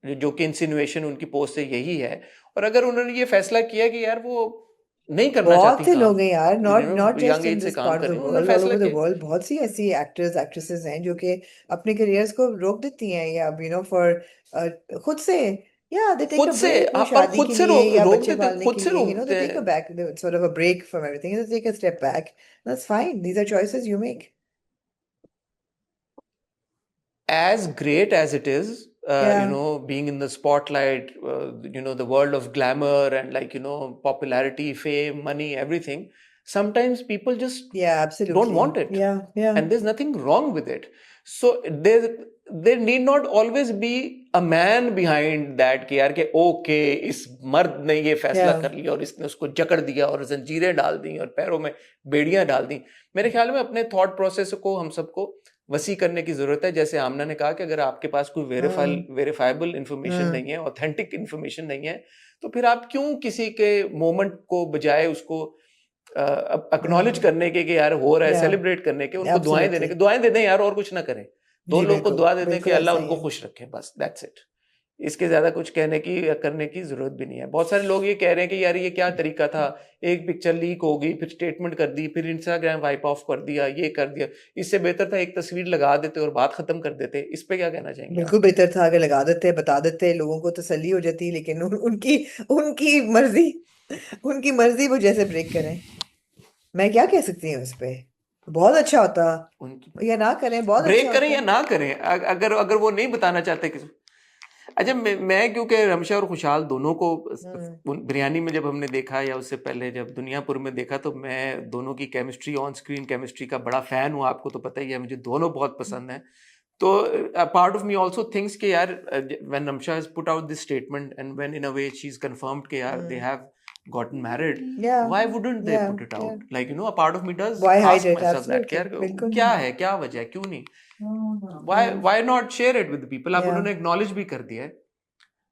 जो कि इंसिनुएशन उनकी पोस्ट से यही है, और अगर उन्होंने ये फैसला किया कि यार वो नहीं करना बहुत चाहती से काम, लोग हैं यार, not not young just in age से दिस काम पार्ट कर ऑफ रही द हैं, उन्होंने वर्ल्ड, ऑल फैसला ओवर द किया। वर्ल्ड बहुत सी ऐसी एक्टर्स एक्ट्रेसेस हैं जो कि अपने करियर्स को रोक देती हैं, या खुद से, या दे टेक खुद अ से ब्रेक, वो और शादी खुद के से लिए या रोक बच्चे देते, पालने खुद के से लिए, रोकते दे टेक अ हैं। Back sort of a break from everything, they take a step back. That's fine, these are choices you make. As great as it is, Yeah, being in the spotlight, the world of glamour and like, popularity, fame, money, everything, sometimes people just yeah, don't absolutely. want it. Yeah, yeah, And there's nothing wrong with it. So there need not always be a man behind that कि यार के okay इस मर्द ने ये फैसला yeah. कर लिया और इसने उसको जकड़ दिया और जंजीरें डाल दी और पैरों में बेड़ियां डाल दी। मेरे ख्याल में अपने थॉट प्रोसेस को हम सबको वसी करने की जरूरत है। जैसे आमना ने कहा कि अगर आपके पास कोई वेरीफाइबल इंफॉर्मेशन नहीं है, ऑथेंटिक इंफॉर्मेशन नहीं है, तो फिर आप क्यों किसी के मोमेंट को बजाय उसको एक्नॉलेज करने के कि यार हो रहा है, Yeah, सेलिब्रेट करने के, उनको दुआएं देने के, absolutely. दुआएं दे दें यार, और कुछ ना करें। दो जी लोग को बिल्कुल, दुआ दे दें कि बिल्कुल अल्लाह ऐसा ही उनको है। खुश रखे, बस दैट्स इट। इसके ज्यादा कुछ कहने की या करने की जरूरत भी नहीं है। बहुत सारे लोग ये कह रहे हैं कि यार ये क्या तरीका था, एक पिक्चर लीक हो गई, फिर स्टेटमेंट कर दी, फिर इंस्टाग्राम वाइप ऑफ कर दिया, ये कर दिया। इससे बेहतर था एक तस्वीर लगा देते और बात खत्म कर देते। इस पे क्या कहना चाहेंगे आप? बिल्कुल बेहतर था अगर लगा देते, बता देते, लोगों को तसल्ली हो जाती, लेकिन उनकी उनकी मर्जी, उनकी मर्जी वो जैसे ब्रेक करें, मैं क्या कह सकती हूँ इस पे। बहुत अच्छा होता, उनकी या ना करें, बहुत ब्रेक अच्छा करें या होता। ना करें, अगर अगर वो नहीं बताना चाहते किसी। अच्छा, मैं क्योंकि रमशा और खुशहाल दोनों को बिरयानी में जब हमने देखा या उससे पहले जब दुनियापुर में देखा, तो मैं दोनों की केमिस्ट्री, ऑन स्क्रीन केमिस्ट्री का बड़ा फैन हूँ। आपको तो पता ही है, मुझे दोनों बहुत पसंद हैं। तो part of me also thinks कि यार when Ramsha has put out this statement and when in a way she is confirmed कि यार दे हैव gotten married, या why wouldn't they या put it या out? Like, a part of me does why hide ask it, myself that कि absolutely, यार बिल्कुल। क्या है, क्या वजह है, क्यों नहीं, why not share it with the people? आप या उन्होंने acknowledge भी कर दिया है,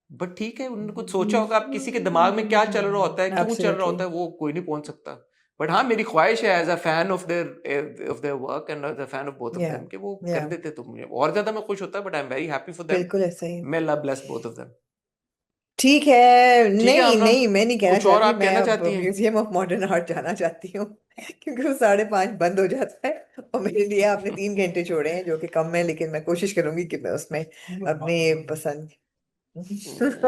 बट ठीक है, उन्होंने कुछ सोचा होगा। आप किसी के दिमाग में क्या चल रहा होता है, क्यों चल रहा एब्सोल्युटली, होता है, वो कोई नहीं पहुंच सकता। बट हाँ, मेरी ख्वाहिश है as a fan of their work and as a fan of both of या देम कि वो या कर देते, तो मुझे और ज्यादा मैं खुश होता। But I am very happy for them. बिल्कुल ऐसा ही। मे अल्लाह ब्लेस बोथ ऑफ देम। ठीक है, ठीक है नहीं आमना, नहीं, मैं नहीं कहना कुछ और चाहती, आप मैं कहना अब चाहती हैं? म्यूजियम ऑफ मॉडर्न आर्ट जाना चाहती हूँ क्योंकि वो 5:30 बंद हो जाता है, और मेरे लिए आपने 3 घंटे छोड़े हैं जो कि कम है, लेकिन मैं कोशिश करूंगी कि मैं उसमें अपनी पसंद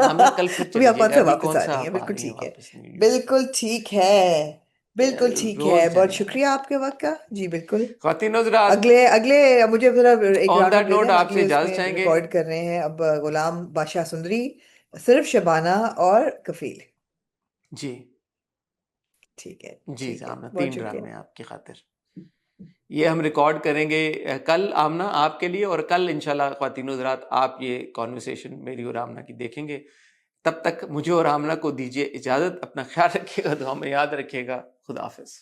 आमना कल फिर अभी आप कौन चलिएगा, सा अभी वापस कौन आ सा रही हैं, आप आ बिल्कुल रही हैं ठीक है, वापस न्यूयॉर्क? बिल्कुल ठीक है, बिल्कुल ठीक है, रोज बहुत जाना है। शुक्रिया आपके वक्त का, जी बिल्कुल। ख्वातीन हज़रात, अगले अगले मुझे जरा एक on round of that they दें, नोट हम आपसे अगले इजाजत उसमें चाहेंगे। रिकॉर्ड कर रहे हैं अब गुलाम बादशाह सुंदरी, सिर्फ शबाना और कफील। जी ठीक है, जी ठीक है, आमना, बहुत 3 ड्रामे शुक्रिया। आपकी खातिर ये हम रिकॉर्ड करेंगे कल आमना आपके लिए, और कल इंशाल्लाह ख्वातीन हज़रात आप ये कॉन्वर्सेशन मेरी और आमना की देखेंगे। तब तक मुझे और आमना को दीजिए इजाजत। अपना ख्याल रखिएगा, दुआ में याद रखिएगा। खुदा हाफिज।